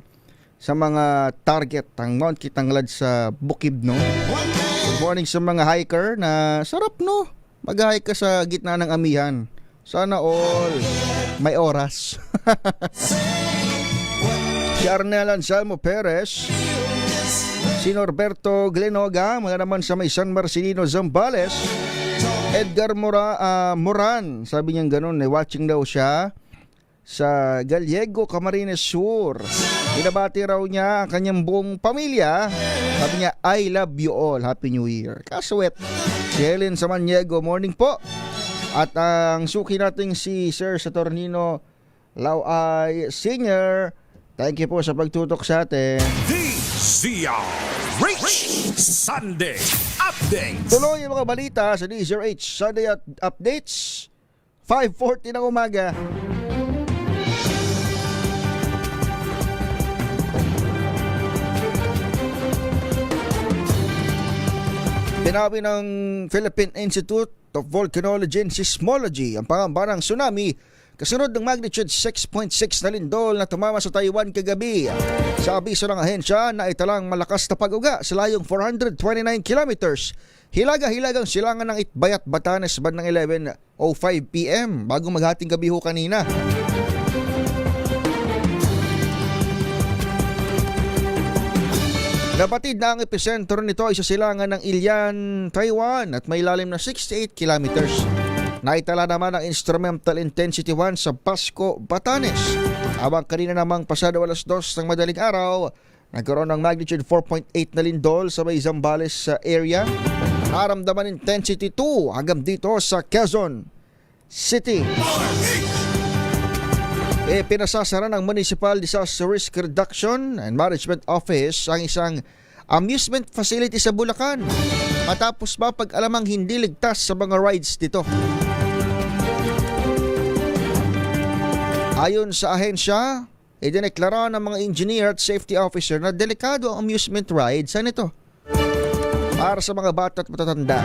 Sa mga target ang Mount Kitanglad sa Bukidnon. Good morning sa mga hiker na sarap, no? Mag-hike ka sa gitna ng amihan. Sana all may oras. Si Arnel Anselmo Perez, si Norberto Glenoga, mula naman sa may San Marcelino, Zambales. Edgar Moran, sabi niya ganun, watching daw siya sa Gallego, Camarines Sur. Binabati raw niya ang kanyang buong pamilya. Sabi niya, I love you all. Happy New Year. Kaswet. Si Helen Samaniego, morning po. At ang suki nating si Sir Saturnino Lauay Senior, thank you po sa pagtutok sa atin. DZRH Sunday Updates. Tuloy yung mga balita sa DZRH Sunday Updates, 5:40 ng umaga. Binawi ng Philippine Institute of Volcanology and Seismology ang pangamba ng tsunami kasunod ng magnitude 6.6 na lindol na tumama sa Taiwan kagabi. Sa abiso ng ahensya na italang malakas na pag-uga sa layong 429 kilometers. Hilaga-hilagang silangan ng Itbayat, Batanes bandang 11:05 PM bago maghating gabi ho kanina. Nabatid na ang epicentro nito ay sa silangan ng Ilian, Taiwan at may lalim na 68 kilometers. Naitala naman ang instrumental intensity 1 sa Pasco, Batanes. Habang kanina namang pasado 2:00 ng madaling araw, nagkaroon ng magnitude 4.8 na lindol sa may Zambales area. Naramdaman intensity 2 hanggang dito sa Quezon City. Pinasasara ng Municipal Disaster Risk Reduction and Management Office ang isang amusement facility sa Bulacan matapos mapag-alamang hindi ligtas sa mga rides dito. Ayon sa ahensya, idineklara ng mga engineer at safety officer na delikado ang amusement rides nito para sa mga bata at matatanda.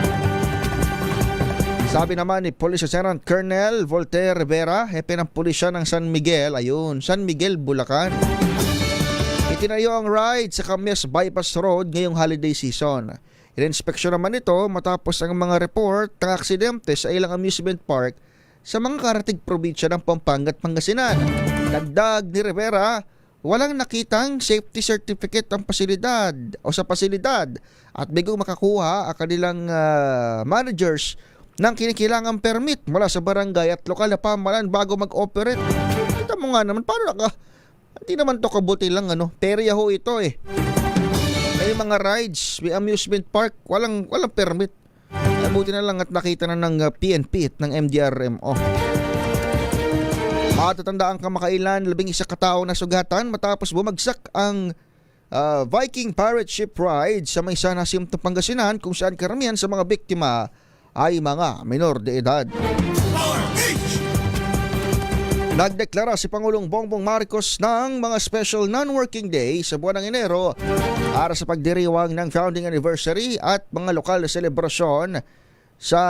Sabi naman ni Police Lieutenant Colonel Voltaire Rivera, hepe ng pulisya ng San Miguel, San Miguel, Bulacan. Itinayo ang ride sa Camies Bypass Road ngayong holiday season. Ininspeksyon naman ito matapos ang mga report ng aksidente sa ilang amusement park sa mga karatig probinsya ng Pampanga at Pangasinan. Dagdag ni Rivera, walang nakitang safety certificate ang pasilidad at bigong makakuha ang kanilang managers ng kinikilangang permit mula sa barangay at lokal na pamahalaan bago mag-operate. Kita mo nga naman, hindi naman to kabuti lang perya ho ito eh. May mga rides, may amusement park, walang permit. Buti na lang at nakita na ng PNP at ng MDRMO. Matatandaan kamakailan, 11 katao na sugatan matapos bumagsak ang Viking Pirate Ship Ride sa may Sanasimto, Pangasinan, kung saan karamihan sa mga biktima ay mga minor de edad. Nagdeklara si Pangulong Bongbong Marcos ng mga special non-working day sa buwan ng Enero para sa pagdiriwang ng founding anniversary at mga lokal na selebrasyon sa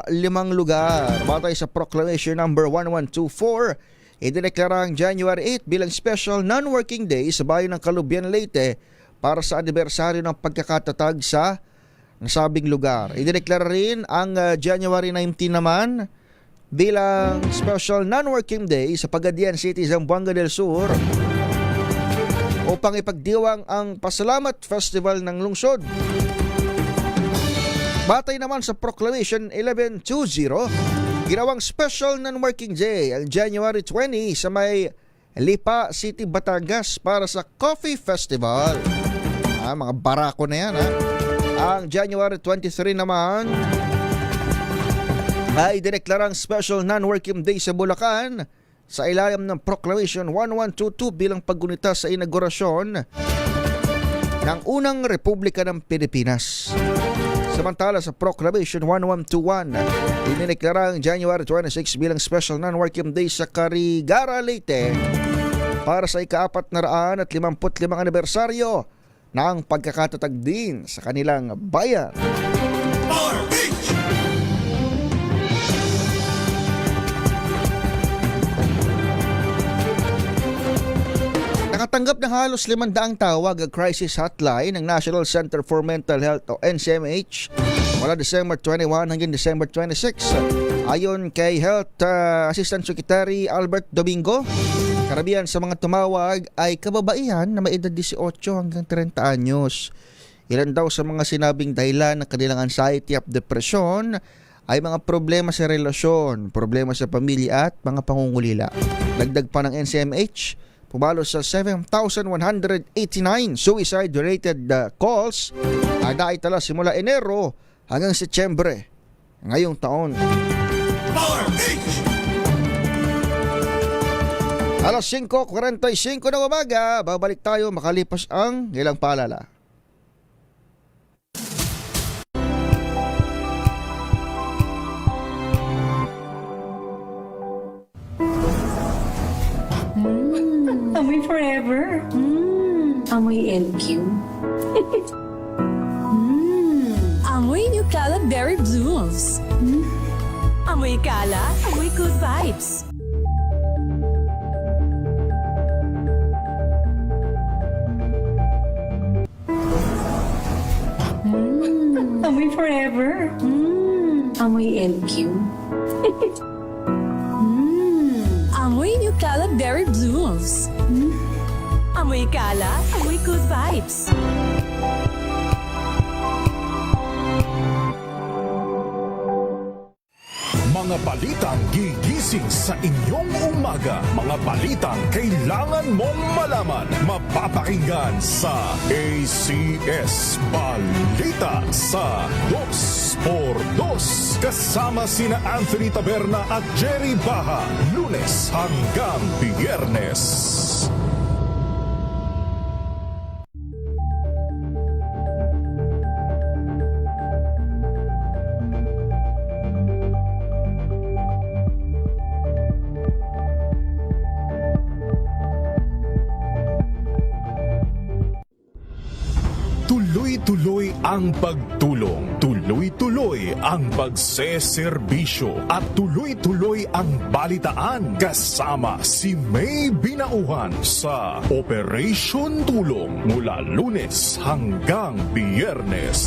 5 lugar. Batay sa Proclamation number 1124, idineklara ang January 8 bilang special non-working day sa bayan ng Calubian, Leyte para sa anibersaryo ng pagkakatatag sa nasabing lugar. Idineklara rin ang January 19 naman bilang special non-working day sa Pagadian City, Zamboanga del Sur upang ipagdiwang ang Pasalamat Festival ng lungsod. Batay naman sa Proclamation 1120, ginawang special non-working day ang January 20 sa may Lipa City, Batangas para sa Coffee Festival. Mga barako na yan Ang January 23 naman ay dineklarang special non-working day sa Bulacan sa ilalim ng Proclamation 1122 bilang paggunita sa inaugurasyon ng unang Republika ng Pilipinas. Samantala sa Proclamation 1121, dineklara ang January 26 bilang special non-working day sa Carigara, Leyte para sa ika-455 anibersaryo ng pagkakatatag din sa kanilang bayan. Nakatanggap ng halos 500 tawag ang crisis hotline ng National Center for Mental Health o NCMH mula December 21 hanggang December 26. Ayon kay Health Assistant Secretary Albert Domingo, karamihan sa mga tumawag ay kababaihan na may edad 18 hanggang 30 anyos. Ilan daw sa mga sinabing dahilan ng kanilang anxiety at depression ay mga problema sa relasyon, problema sa pamilya at mga pangungulila. Dagdag pa ng NCMH, pumalo sa 7,189 suicide-related calls na naitala simula Enero hanggang Setyembre ngayong taon. Alas 5:45 ng umaga, babalik tayo makalipas ang ilang paalala. Amoy forever. Amoy LQ. Amoy New Cala Berry Blooms. Amoy Cala, amoy good vibes. Amoy forever. Amoy LQ. Amoy New Cala Berry Blooms. Amoy Cala, amoy good vibes. Mga Mga balitang gigising sa inyong umaga. Mga balitang kailangan mong malaman. Mapapakinggan sa ACS Balita sa 2x2. Kasama sina Anthony Taberna at Jerry Baha. Lunes hanggang Biyernes. Tuloy-tuloy ang pagtulong, tuloy-tuloy ang pagseserbisyo at tuloy-tuloy ang balitaan kasama si May Binauhan sa Operation Tulong mula Lunes hanggang Biyernes.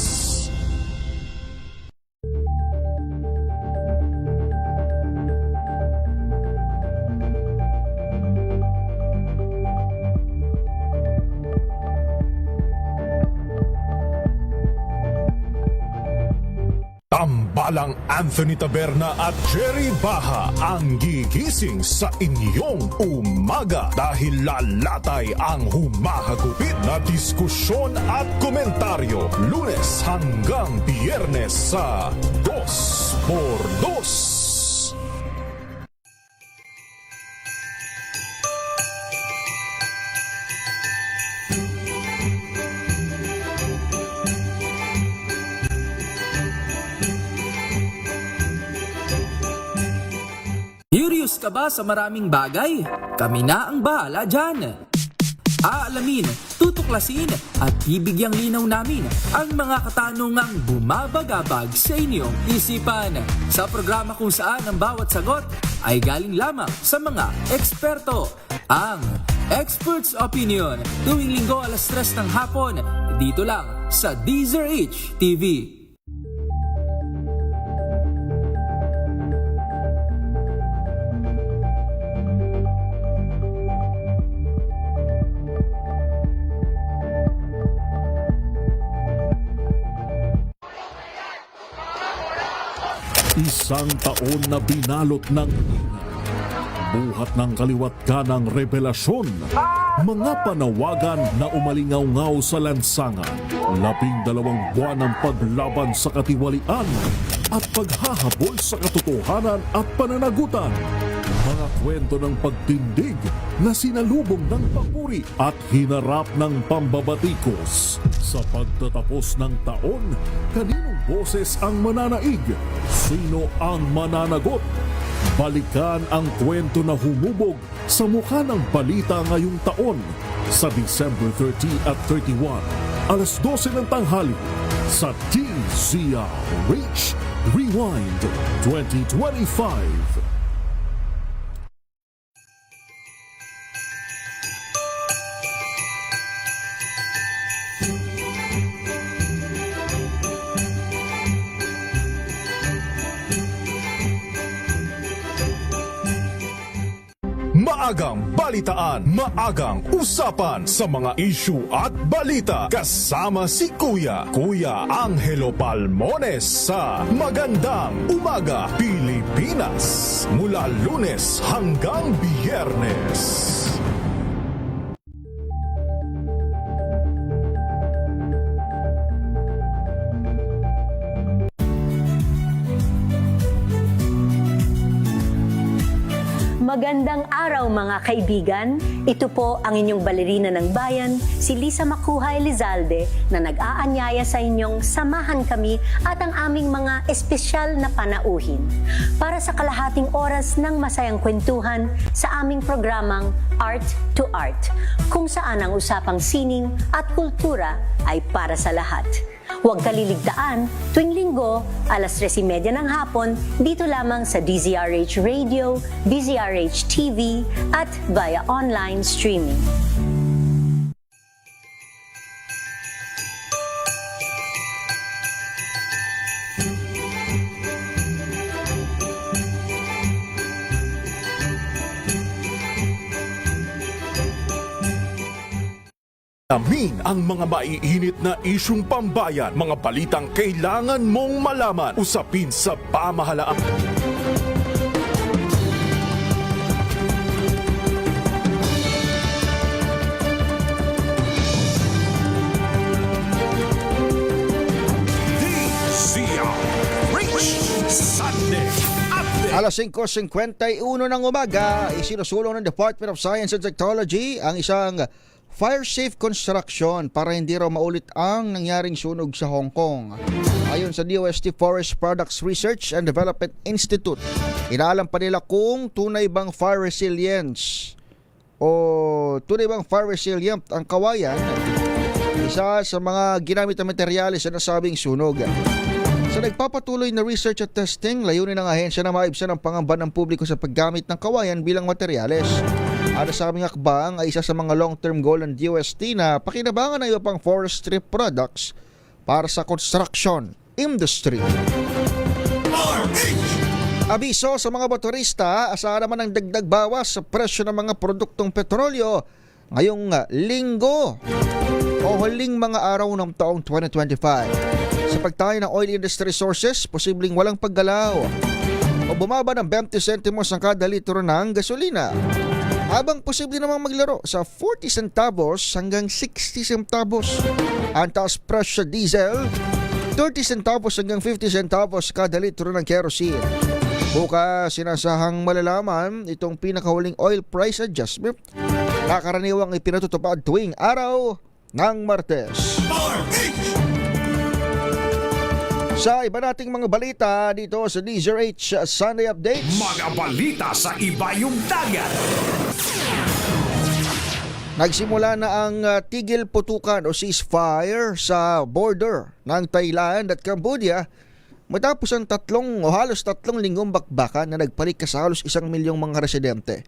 Tambalang Anthony Taberna at Jerry Baha ang gigising sa inyong umaga dahil lalatay ang humahagupit na diskusyon at komentaryo Lunes hanggang Biyernes sa 2x2. Curious ka ba sa maraming bagay? Kami na ang bahala dyan. Aalamin, tutuklasin at bibigyang linaw namin ang mga katanungang bumabagabag sa inyong isipan. Sa programa kung saan ang bawat sagot ay galing lamang sa mga eksperto. Ang Expert's Opinion, tuwing linggo alas 3 ng hapon, dito lang sa DZRH TV. Isang taon na binalot ng buhat ng kaliwat kanang revelasyon, mga panawagan na umalingaw-ngaw sa lansangan, 12 buwan ng paglaban sa katiwalian at paghahabol sa katotohanan at pananagutan, mga kwento ng pagtindig na sinalubong ng papuri at hinarap ng pambabatikos. Sa pagtatapos ng taon, kaninong boses ang mananaig? Sino ang mananagot? Balikan ang kwento na humubog sa mukha ng balita ngayong taon sa December 30 at 31, alas 12 ng tanghali sa DZRH Rewind 2025. Maagang balitaan, maagang usapan sa mga issue at balita kasama si Kuya Angelo Palmones sa Magandang Umaga Pilipinas mula Lunes hanggang Biyernes. Magandang araw mga kaibigan. Ito po ang inyong balerina ng bayan, si Lisa Makuha Elizalde, na nag-aanyaya sa inyong samahan kami at ang aming mga espesyal na panauhin para sa kalahating oras ng masayang kwentuhan sa aming programang Art to Art, kung saan ang usapang sining at kultura ay para sa lahat. Huwag kaliligtaan, tuwing linggo, alas 3:30 ng hapon, dito lamang sa DZRH Radio, DZRH TV, at via online streaming. Amin ang mga maiinit na isyung pambayan, mga balitang kailangan mong malaman, usapin sa pamahalaan. Alas 5:51 ng umaga, isinusulong ng Department of Science and Technology ang isang fire-safe construction para hindi raw maulit ang nangyaring sunog sa Hong Kong. Ayon sa DOST Forest Products Research and Development Institute, inaalam pa nila kung tunay bang fire resilience o tunay bang fire resilient ang kawayan, isa sa mga ginamit na materyales sa nasabing sunog. Sa nagpapatuloy na research at testing, layunin ng ahensya na maibsan ang pangamba ng publiko sa paggamit ng kawayan bilang materyales. Ang nasabing hakbang ay isa sa mga long-term goal ng DOST na pakinabangan ng iba pang forestry products para sa construction industry. Abiso sa mga motorista, asahan naman ang dagdag bawas sa presyo ng mga produktong petrolyo ngayong linggo o huling mga araw ng taong 2025. Sa pagtayo ng oil industry sources, posibleng walang paggalaw o bumaba ng 20 sentimos ang kada litro ng gasolina, habang posible namang maglaro sa 40 centavos hanggang 60 centavos. Ang taas presyo sa diesel, 30 centavos hanggang 50 centavos kada litro ng kerosene. Bukas sinasahang malalaman itong pinakahuling oil price adjustment na karaniwang ipinatutupad tuwing araw ng Martes. Sa iba nating mga balita dito sa DZRH Sunday Updates. Mga balita sa ibayong dagat. Nagsimula na ang tigil putukan o ceasefire sa border ng Thailand at Cambodia matapos ang halos tatlong linggong bakbakan na nagpalikkas sa halos 1 milyong mga residente.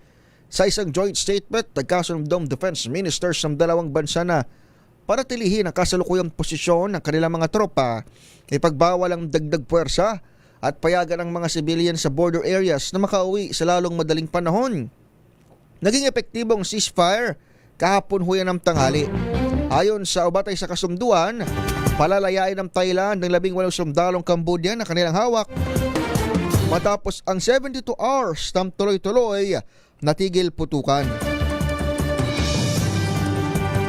Sa isang joint statement, nagkasunod defense ministers ng dalawang bansa na para tilihin ang kasalukuyang posisyon ng kanilang mga tropa, ipagbawal ang dagdag puwersa at payagan ang mga civilian sa border areas na makauwi sa lalong madaling panahon. Naging epektibong ceasefire kahapon huyan ng tanghali. Ayon sa ubatay sa kasunduan, palalayain ng Thailand ng 18 sundalong Cambodia na kanilang hawak matapos ang 72 hours ng tuloy-tuloy na tigil putukan.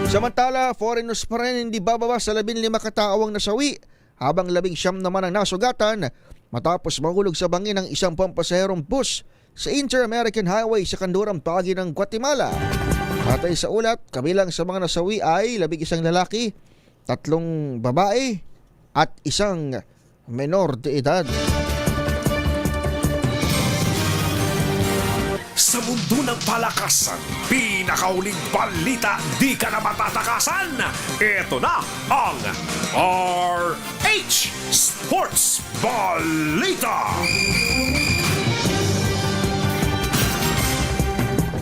Samantala, foreigners pa rin hindi bababa sa 15 katao ang nasawi, habang 19 naman ang nasugatan matapos mahulog sa bangin ng isang pampasaherong bus sa Inter-American Highway sa kanlurang bahagi ng Guatemala. Matay sa ulat, kabilang sa mga nasawi ay 11 lalaki, 3 babae at 1 menor de edad. Sa mundo ng palakasan, pinakauling balita di ka na matatakasan. Ito na ang RH Sports Balita.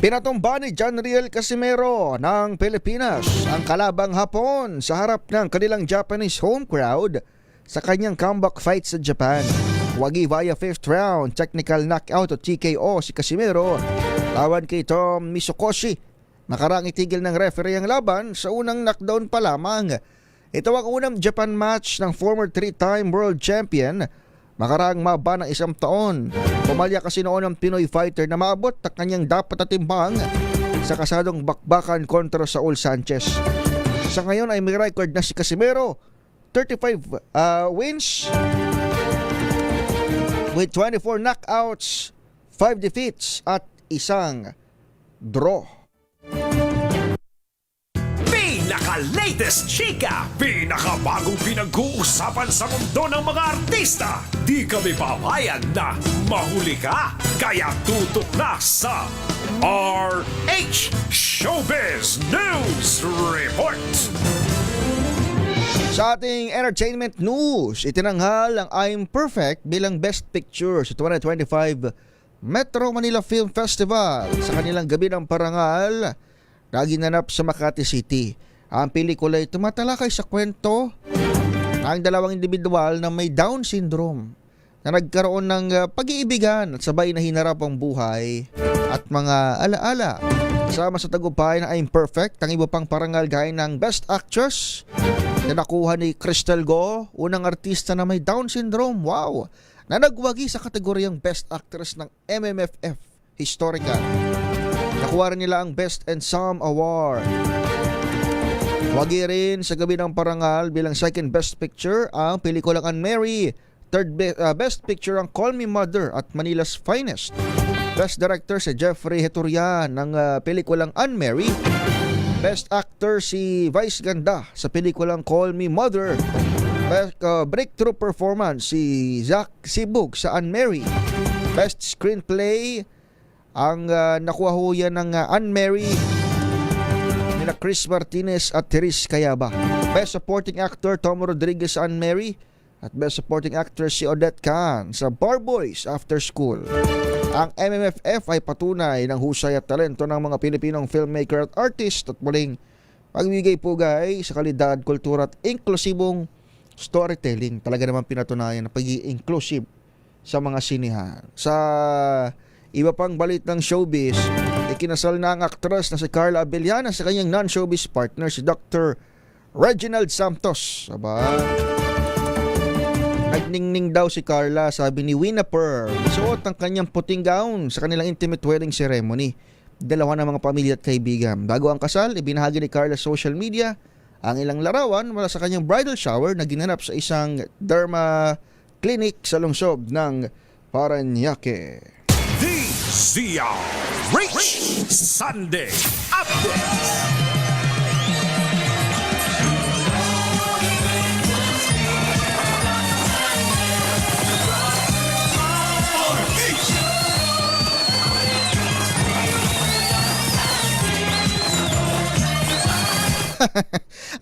Pinatumba ni John Riel Casimero ng Pilipinas ang kalabang Hapon sa harap ng kanilang Japanese home crowd sa kanyang comeback fight sa Japan. Wagi via 5th round technical knockout o TKO si Casimero laban kay Tom Misokoshi. Nakarang itigil ng referee ang laban sa unang knockdown pa lamang. Ito ang unang Japan match ng former 3-time world champion makarang maba ng 1 taon. Pumalya kasi noon ang Pinoy fighter na maabot na kanyang dapat at timbang sa kasadong bakbakan kontra Saul Sanchez. Sa ngayon ay may record na si Casimero, 35 wins with 24 knockouts, 5 defeats at 1 draw. Pinaka-latest chika, pinaka-bagong pinag-uusapan sa mundo ng mga artista. Di kami papayag na mahuli ka, kaya tutok na sa RH Showbiz News Report. Sa ating entertainment news, itinanghal ang I'm Perfect bilang Best Picture sa 2025 Metro Manila Film Festival sa kanilang gabi ng parangal na ginanap sa Makati City. Ang pelikula ay tumatalakay sa kwento ng dalawang individual na may Down syndrome na nagkaroon ng pag-iibigan at sabay na hinarap ang buhay at mga alaala. Kasama sa tagumpay na I'm Perfect, ang iba pang parangal gaya ng Best Actress na nakuha ni Crystal Go, unang artista na may Down syndrome, wow, na nagwagi sa kategoryang Best Actress ng MMFF Historical. Nakuha rin nila ang Best Ensemble Award. Wagi rin sa gabi ng parangal bilang second Best Picture ang pelikulang Anne Mary Best Picture ang Call Me Mother at Manila's Finest. Best Director si Jeffrey Heturia ng pelikulang Unmarried. Best Actor si Vice Ganda sa pelikulang Call Me Mother. Best Breakthrough Performance si Zach Sibug sa Unmarried. Best Screenplay ang nakuha ho yan ng Unmarried nila Chris Martinez at Therese Cayaba. Best Supporting Actor Tom Rodriguez sa Unmarried. At Best Supporting Actress si Odette Can sa Bar Boys After School. Ang MMFF ay patunay ng husay at talento ng mga Pilipinong filmmaker at artist at muling pagbibigay pugay sa kalidad, kultura at inklusibong storytelling. Talaga naman pinatunayan na pag-i-inclusive sa mga sinihan. Sa iba pang balit ng showbiz, ikinasal na ang aktres na si Carla Abellana sa kanyang non-showbiz partner si Dr. Reginald Santos. Aba, nagningning daw si Carla, sabi ni Wina Pearl. Suot ang kanyang puting gown sa kanilang intimate wedding ceremony. Dalawa ng mga pamilya at kaibigan. Bago ang kasal, ibinahagi ni Carla sa social media ang ilang larawan mula sa kanyang bridal shower na ginanap sa isang derma clinic sa lungsod ng Parañaque. Rich Sunday Updates.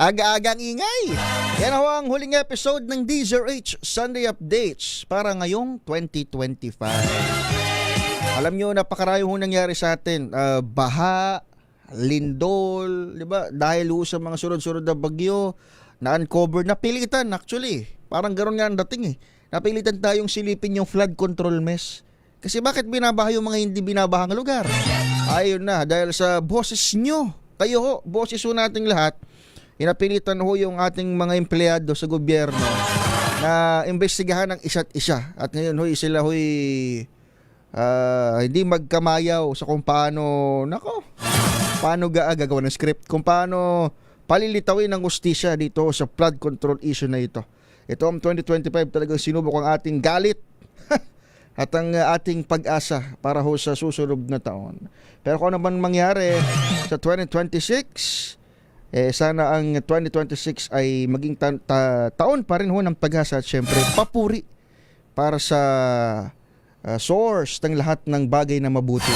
Aga-agang ingay. Yan ho ang huling episode ng DZRH Sunday Updates para ngayong 2025. Alam nyo, napakarami ho nangyari sa atin. Baha, lindol, di ba? Dahil ho sa mga sunod-sunod na bagyo, na-uncover, napilitan actually. Parang gano'n nga ang dating eh. Napilitan tayong silipin yung flood control mess. Kasi bakit binabaha yung mga hindi binabahang lugar? Ayun na, dahil sa boses nyo. Kayo ho, boses ho nating lahat, inapilitan ho yung ating mga empleyado sa gobyerno na imbestigahan ng isa't isa. At ngayon ho, sila ho hindi magkamayaw sa kung paano gagawa ng script, kung paano palilitawin ng hustisya dito sa flood control issue na ito. Ito ang 2025 talagang sinubok ang ating galit at ang ating pag-asa para ho sa susunod na taon. Pero kung ano man mangyari sa 2026, sana ang 2026 ay maging taon pa rin ho ng pag-asa at syempre papuri para sa source ng lahat ng bagay na mabuti.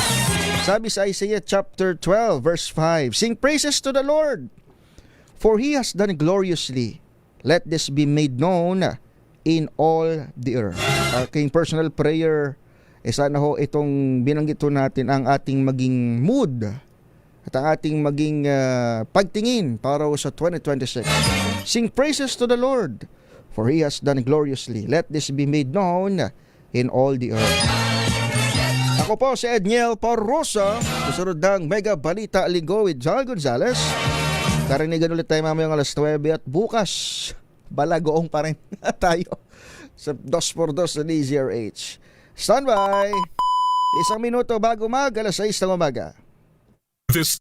Sabi sa Isaiah chapter 12 verse 5, "Sing praises to the Lord, for He has done gloriously. Let this be made known in all the earth." Aking personal prayer, sana ho itong binanggit ho natin ang ating maging mood at ang ating maging pagtingin para ho sa 2026. Sing praises to the Lord, for He has done gloriously. Let this be made known in all the earth. Ako po si Edniel Parrosa, susunod ng Mega Balita Linggo with John Gonzales. Karinigan ulit tayo mamayang alas 9 at bukas balagoong pa rin tayo sa 2x2 sa DZRH. Standby! 1 minuto bago alas 6 ng umaga. This